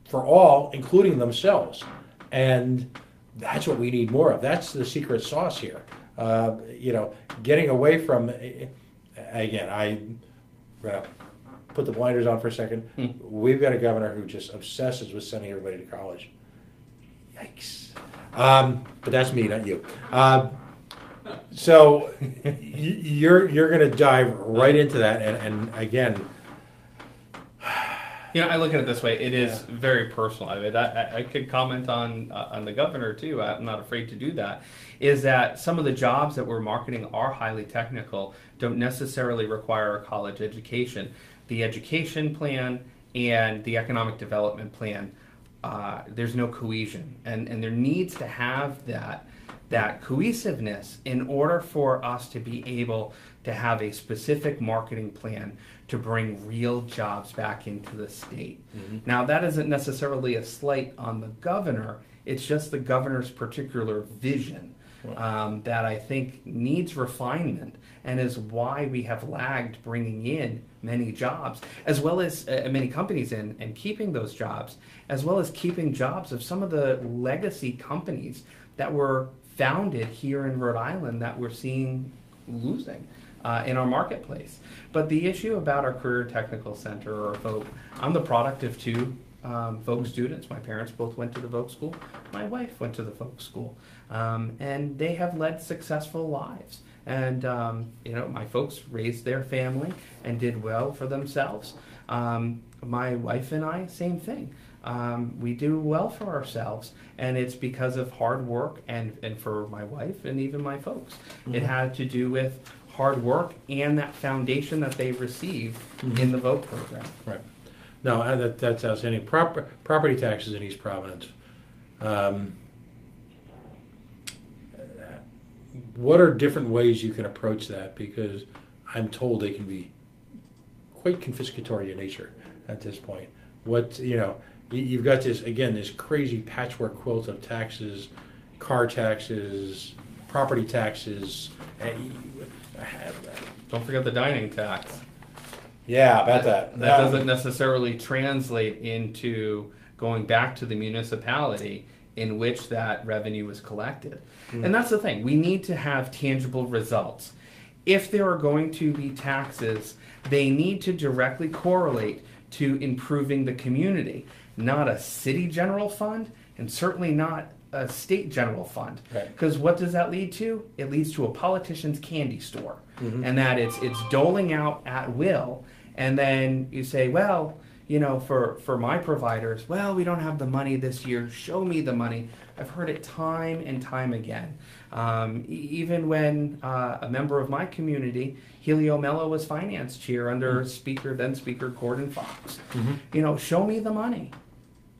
for all, including themselves. And that's what we need more of. That's the secret sauce here. Getting away from... Again, I put the blinders on for a second. We've got a governor who just obsesses with sending everybody to college. Yikes. But that's me, not you. So you're going to dive right into that. And again... I look at it this way. It is very personal. I mean, I could comment on the governor, too. I'm not afraid to do that. Is that some of the jobs that we're marketing are highly technical, don't necessarily require a college education. The education plan and the economic development plan, there's no cohesion. And there needs to have that cohesiveness in order for us to be able to have a specific marketing plan to bring real jobs back into the state. Mm-hmm. Now, that isn't necessarily a slight on the governor. It's just the governor's particular vision that I think needs refinement, and is why we have lagged bringing in many jobs, as well as many companies in, and keeping those jobs, as well as keeping jobs of some of the legacy companies that were founded here in Rhode Island that we're seeing losing in our marketplace. But the issue about our Career Technical Center, or VOC, I'm the product of two VOC students. My parents both went to the VOC school. My wife went to the VOC school. And they have led successful lives. And, my folks raised their family and did well for themselves. My wife and I, same thing. We do well for ourselves, and it's because of hard work, and for my wife and even my folks. Mm-hmm. It had to do with hard work and that foundation that they received in the VOC program. Right. No, that's outstanding. Property taxes in East Providence. What are different ways you can approach that? Because I'm told they can be quite confiscatory in nature at this point. You've got this crazy patchwork quilt of taxes, car taxes, property taxes. Don't forget the dining tax. Yeah, about that. That doesn't necessarily translate into going back to the municipality in which that revenue is collected. And that's the thing. We need to have tangible results. If there are going to be taxes, they need to directly correlate to improving the community, not a city general fund, and certainly not a state general fund. Because what does that lead to? It leads to a politician's candy store. And that it's doling out at will. And then you say, well, for my providers, well, we don't have the money this year. Show me the money. I've heard it time and time again. Even when a member of my community, Helio Mello, was finance chair under then Speaker Gordon Fox. Show me the money.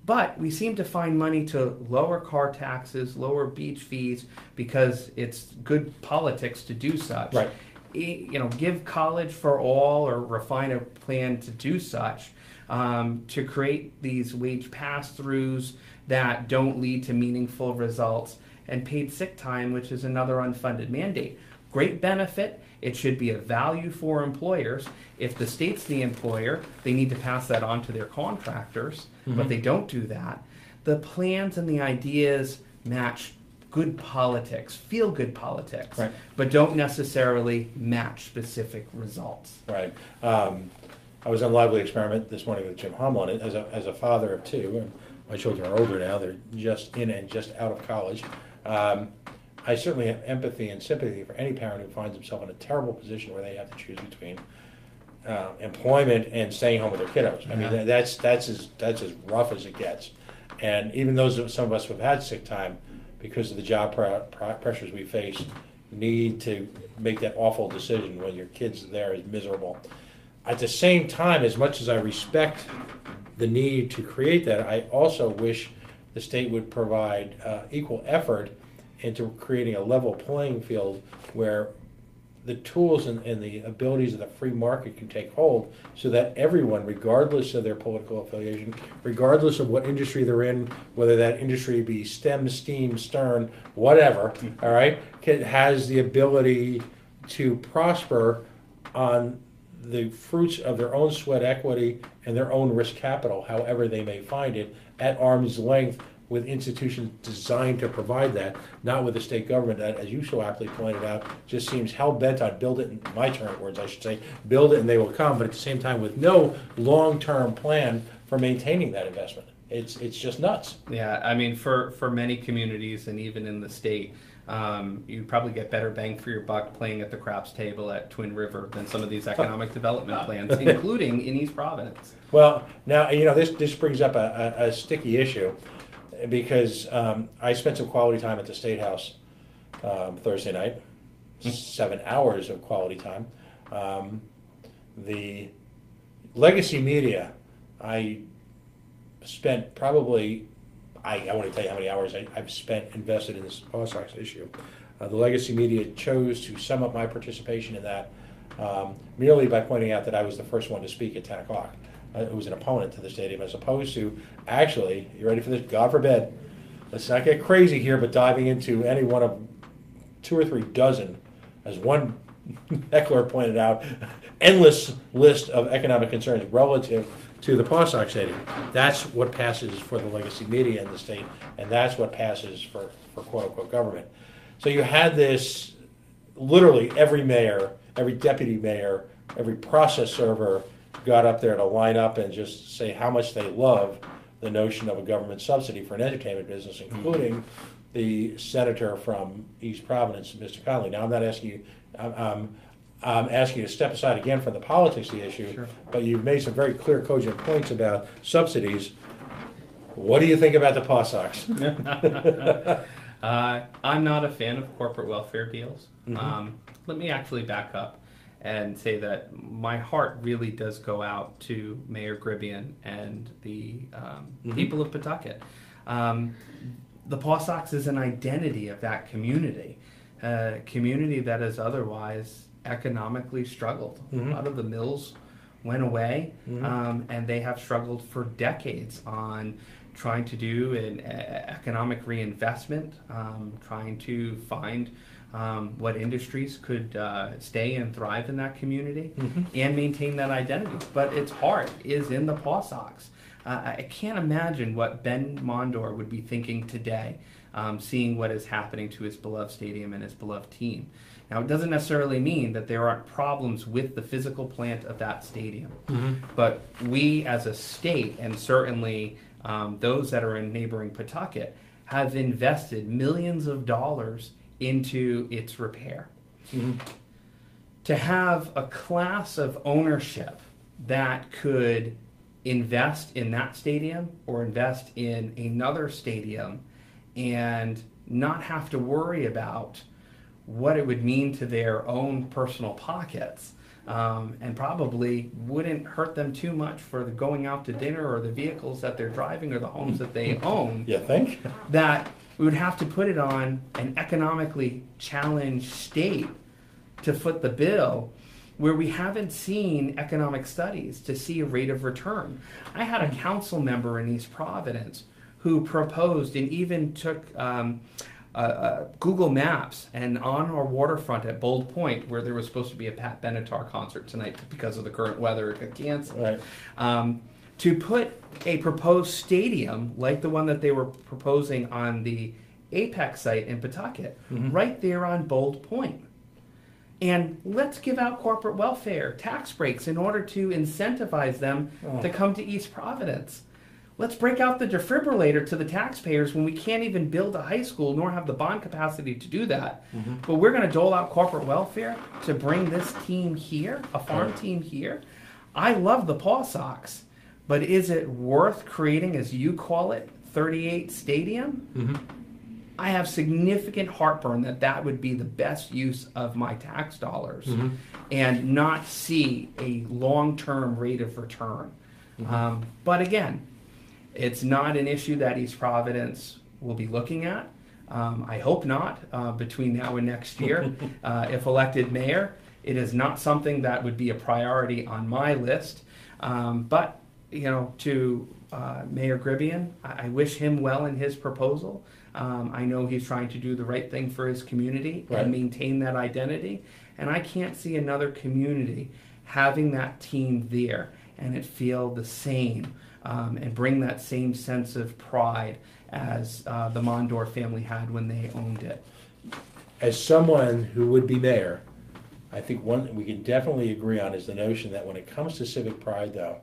But we seem to find money to lower car taxes, lower beach fees, because it's good politics to do such. Right. Give college for all, or refine a plan to do such, to create these wage pass-throughs that don't lead to meaningful results, and paid sick time, which is another unfunded mandate. Great benefit. It should be a value for employers. If the state's the employer, they need to pass that on to their contractors, but they don't do that. The plans and the ideas match good politics, feel-good politics, right, but don't necessarily match specific results. Right. I was on Lively Experiment this morning with Jim Homlin as a father of two, and my children are older now. They're just in and just out of college. I certainly have empathy and sympathy for any parent who finds himself in a terrible position where they have to choose between employment and staying home with their kiddos. I mean, that's as rough as it gets. And even those, some of us who have had sick time, because of the job pressures we face, need to make that awful decision when your kid's there is miserable. At the same time, as much as I respect the need to create that, I also wish the state would provide equal effort into creating a level playing field where the tools and the abilities of the free market can take hold, so that everyone, regardless of their political affiliation, regardless of what industry they're in, whether that industry be STEM, STEAM, STERN, whatever, all right, has the ability to prosper on the fruits of their own sweat equity and their own risk capital, however they may find it, at arm's length, with institutions designed to provide that, not with a state government that, as you so aptly pointed out, just seems hell-bent on build it, in my turn words I should say, build it and they will come, but at the same time with no long-term plan for maintaining that investment. It's just nuts. Yeah, I mean, for many communities and even in the state, you probably get better bang for your buck playing at the craps table at Twin River than some of these economic development plans, including in East Providence. Well, now, this brings up a sticky issue, because I spent some quality time at the State House Thursday night, 7 hours of quality time. The legacy media, I spent probably, I want to tell you how many hours I've spent invested in this Paw Sox issue. The legacy media chose to sum up my participation in that merely by pointing out that I was the first one to speak at 10 o'clock. It was an opponent to the stadium, as opposed to, actually, you ready for this? God forbid, let's not get crazy here, but diving into any one of 2 or 3 dozen, as one heckler pointed out, endless list of economic concerns relative to the Paw Sox Stadium. That's what passes for the legacy media in the state, and that's what passes for quote-unquote government. So you had this, literally every mayor, every deputy mayor, every process server got up there to line up and just say how much they love the notion of a government subsidy for an entertainment business, including the senator from East Providence, Mr. Conley. Now, I'm not asking you, I'm asking you to step aside again from the politics of the issue, Sure. but you've made some very clear, cogent points about subsidies. What do you think about the Paw Sox? I'm not a fan of corporate welfare deals. Mm-hmm. Let me actually back up and say that my heart really does go out to Mayor Gribbian and the people of Pawtucket. The Paw Sox is an identity of that community, a community that has otherwise economically struggled. Mm-hmm. A lot of the mills went away, Mm-hmm. and they have struggled for decades on trying to do an economic reinvestment, trying to find what industries could stay and thrive in that community and maintain that identity. But its heart is in the Paw Sox. I can't imagine what Ben Mondor would be thinking today, seeing what is happening to his beloved stadium and his beloved team. Now, it doesn't necessarily mean that there aren't problems with the physical plant of that stadium. But we as a state, and certainly those that are in neighboring Pawtucket, have invested millions of dollars into its repair. To have a class of ownership that could invest in that stadium or invest in another stadium and not have to worry about what it would mean to their own personal pockets, and probably wouldn't hurt them too much for the going out to dinner or the vehicles that they're driving or the homes that they own. You think? That we would have to put it on an economically challenged state to foot the bill, where we haven't seen economic studies to see a rate of return. I had a council member in East Providence who proposed and even took Google Maps, and on our waterfront at Bold Point, where there was supposed to be a Pat Benatar concert tonight, because of the current weather, it got canceled. Right. To put a proposed stadium like the one that they were proposing on the Apex site in Pawtucket, right there on Bold Point. And let's give out corporate welfare tax breaks in order to incentivize them to come to East Providence. Let's break out the defibrillator to the taxpayers when we can't even build a high school nor have the bond capacity to do that. But we're going to dole out corporate welfare to bring this team here, a farm team here. I love the Paw Sox, but is it worth creating, as you call it, 38 stadium? I have significant heartburn that would be the best use of my tax dollars and not see a long-term rate of return. But again, it's not an issue that East Providence will be looking at. I hope not between now and next year. If elected mayor, it is not something that would be a priority on my list. But, you know, to Mayor Gribbian, I wish him well in his proposal. I know he's trying to do the right thing for his community and maintain that identity. And I can't see another community having that team there and it feel the same and bring that same sense of pride as the Mondor family had when they owned it. As someone who would be mayor, I think one we can definitely agree on is the notion that when it comes to civic pride, though,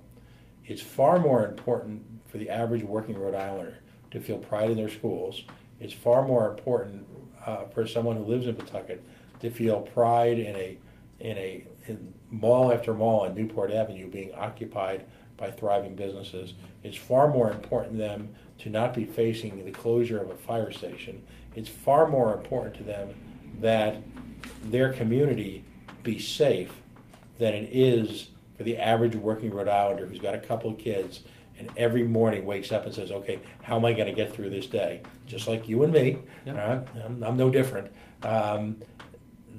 it's far more important for the average working Rhode Islander to feel pride in their schools. It's far more important for someone who lives in Pawtucket to feel pride in mall after mall on Newport Avenue being occupied by thriving businesses. It's far more important to them to not be facing the closure of a fire station. It's far more important to them that their community be safe than it is for the average working Rhode Islander who's got a couple of kids and every morning wakes up and says, okay, how am I going to get through this day? Just like you and me. Yep. I'm no different.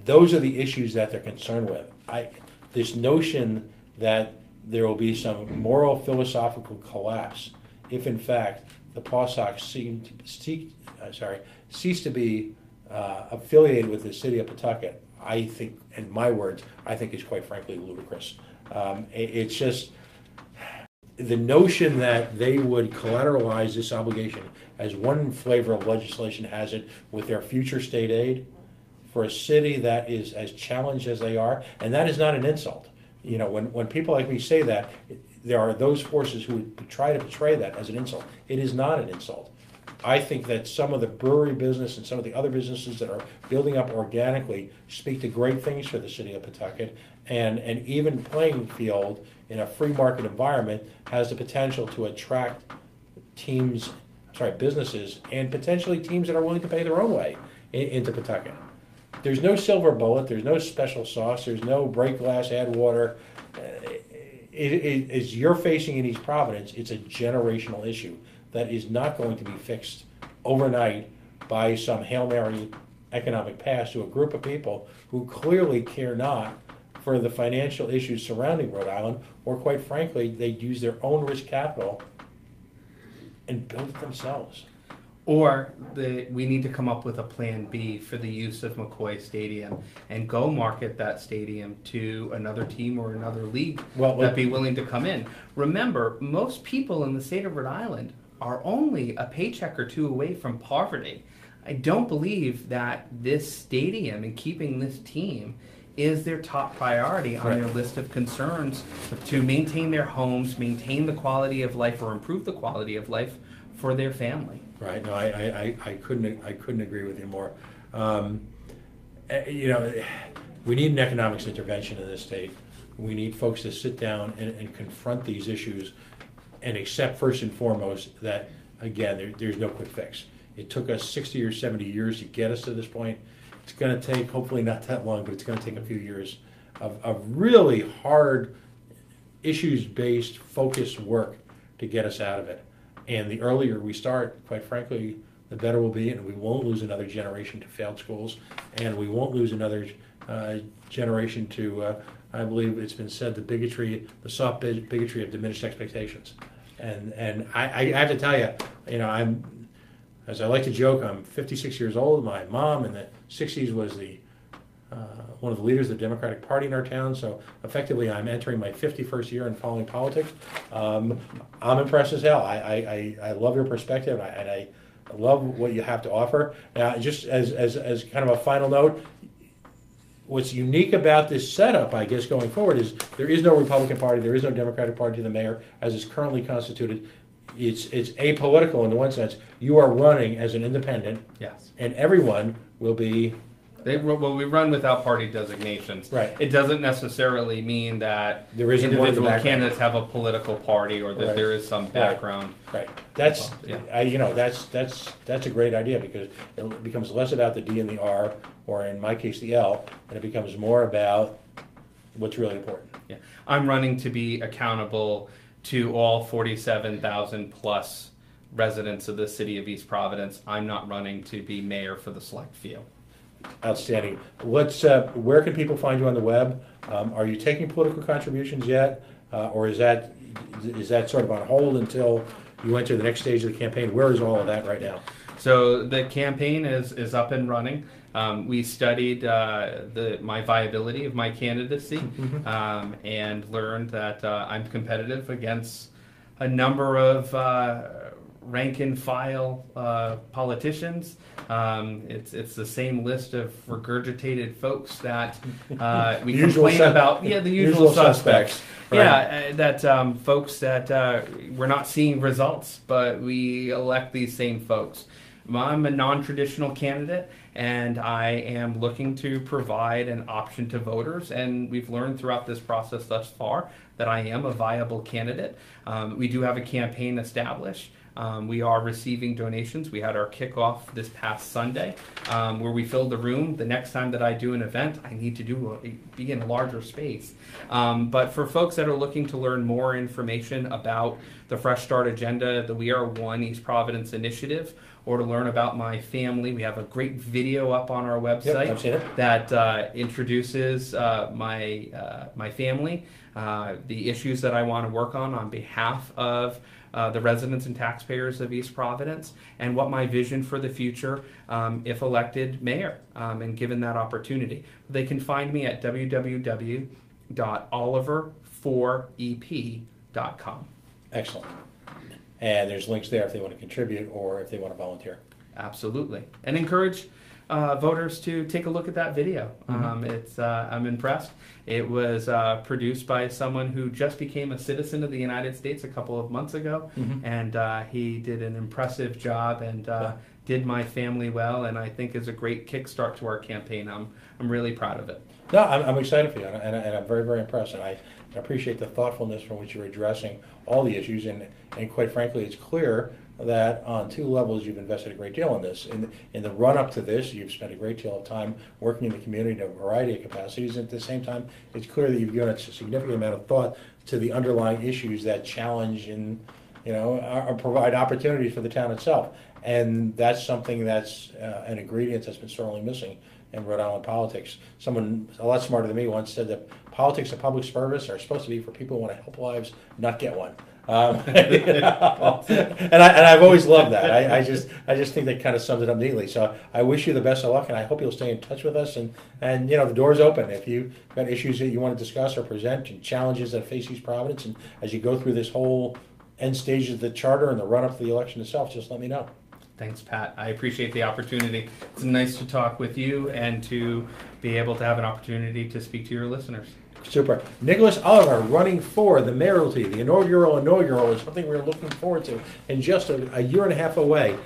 Those are the issues that they're concerned with. This notion that there will be some moral philosophical collapse if in fact the Paw Sox cease to be affiliated with the city of Pawtucket, I think, in my words, I think is quite frankly ludicrous. It's just the notion that they would collateralize this obligation, as one flavor of legislation has it, with their future state aid for a city that is as challenged as they are, and that is not an insult. You know, when people like me say that, there are those forces who would try to portray that as an insult. It is not an insult. I think that some of the brewery business and some of the other businesses that are building up organically speak to great things for the city of Pawtucket, and an even playing field in a free market environment has the potential to attract businesses and potentially teams that are willing to pay their own way into Pawtucket. There's no silver bullet, there's no special sauce, there's no break glass, add water. As you're facing in East Providence, it's a generational issue that is not going to be fixed overnight by some Hail Mary economic pass to a group of people who clearly care not for the financial issues surrounding Rhode Island, or quite frankly, they'd use their own risk capital and build it themselves. Or we need to come up with a plan B for the use of McCoy Stadium and go market that stadium to another team or another league that'd be willing to come in. Remember, most people in the state of Rhode Island are only a paycheck or two away from poverty. I don't believe that this stadium and keeping this team is their top priority on their list of concerns to maintain their homes, maintain the quality of life, or improve the quality of life for their family. Right. No, I couldn't agree with you more. You know, we need an economics intervention in this state. We need folks to sit down and confront these issues and accept first and foremost that, again, there's no quick fix. It took us 60 or 70 years to get us to this point. It's going to take, hopefully not that long, but it's going to take a few years of really hard, issues-based, focused work to get us out of it. And the earlier we start, quite frankly, the better we'll be, and we won't lose another generation to failed schools, and we won't lose another generation to, I believe it's been said, the soft bigotry of diminished expectations. And I have to tell you, you know, as I like to joke, I'm 56 years old. My mom in the 60s was one of the leaders of the Democratic Party in our town, so effectively I'm entering my 51st year in following politics. I'm impressed as hell. I love your perspective, and I love what you have to offer. Now, just as kind of a final note, what's unique about this setup, I guess, going forward is there is no Republican Party, there is no Democratic Party to the mayor as is currently constituted. It's apolitical in one sense. You are running as an independent, yes, and everyone will be. We run without party designations. Right. It doesn't necessarily mean that there isn't individual candidates have a political party or that there is some background. Right. That's that's a great idea, because it becomes less about the D and the R, or in my case the L, and it becomes more about what's really important. Yeah. I'm running to be accountable to all 47,000 plus residents of the city of East Providence. I'm not running to be mayor for the select few. Outstanding. Where can people find you on the web? Are you taking political contributions yet, or is that sort of on hold until you enter the next stage of the campaign? Where is all of that right now? So the campaign is up and running. We studied my viability of my candidacy and learned that I'm competitive against a number of rank and file politicians. It's the same list of regurgitated folks that we complain about. Yeah, the usual suspects. Right. Yeah, that folks that we're not seeing results, but we elect these same folks. I'm a non-traditional candidate, and I am looking to provide an option to voters, and we've learned throughout this process thus far that I am a viable candidate. We do have a campaign established. We are receiving donations. We had our kickoff this past Sunday where we filled the room. The next time that I do an event, I need to be in a larger space. But for folks that are looking to learn more information about the Fresh Start Agenda, the We Are One East Providence initiative, or to learn about my family, we have a great video up on our Yep, website I've seen it. that introduces my family, the issues that I want to work on behalf of the residents and taxpayers of East Providence, and what my vision for the future, if elected mayor, and given that opportunity. They can find me at www.oliver4ep.com. Excellent. And there's links there if they want to contribute or if they want to volunteer. Absolutely. And encourage voters to take a look at that video. I'm impressed. It was produced by someone who just became a citizen of the United States a couple of months ago, and he did an impressive job and did my family well, and I think is a great kickstart to our campaign. I'm really proud of it. No, I'm excited for you, and I'm very, very impressed, and I appreciate the thoughtfulness from which you're addressing all the issues, and quite frankly, it's clear that on two levels you've invested a great deal in this. In the run-up to this, you've spent a great deal of time working in the community in a variety of capacities, and at the same time, it's clear that you've given a significant amount of thought to the underlying issues that challenge and provide opportunities for the town itself. And that's something that's an ingredient that's been sorely missing in Rhode Island politics. Someone a lot smarter than me once said that politics and public service are supposed to be for people who want to help lives, not get one. And I've always loved that. I just think that kind of sums it up neatly. So I wish you the best of luck, and I hope you'll stay in touch with us. And the door's open if you've got issues that you want to discuss or present and challenges that face East Providence. And as you go through this whole end stage of the charter and the run up to the election itself, just let me know. Thanks, Pat. I appreciate the opportunity. It's nice to talk with you and to be able to have an opportunity to speak to your listeners. Super. Nicholas Oliver running for the mayoralty. The inaugural is something we're looking forward to in just a year and a half away.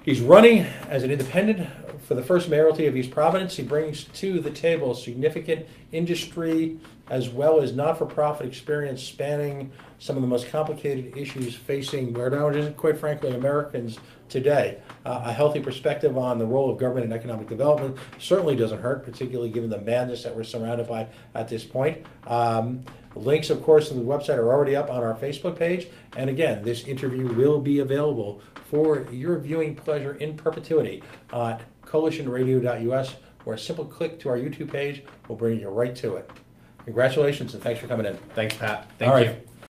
He's running as an independent for the first mayoralty of East Providence. He brings to the table significant industry as well as not-for-profit experience spanning some of the most complicated issues facing Rhode Island and, quite frankly, Americans today. A healthy perspective on the role of government in economic development certainly doesn't hurt, particularly given the madness that we're surrounded by at this point. Links, of course, to the website are already up on our Facebook page. And again, this interview will be available for your viewing pleasure in perpetuity on coalitionradio.us, where a simple click to our YouTube page will bring you right to it. Congratulations, and thanks for coming in. Thanks, Pat. All right. Thank you.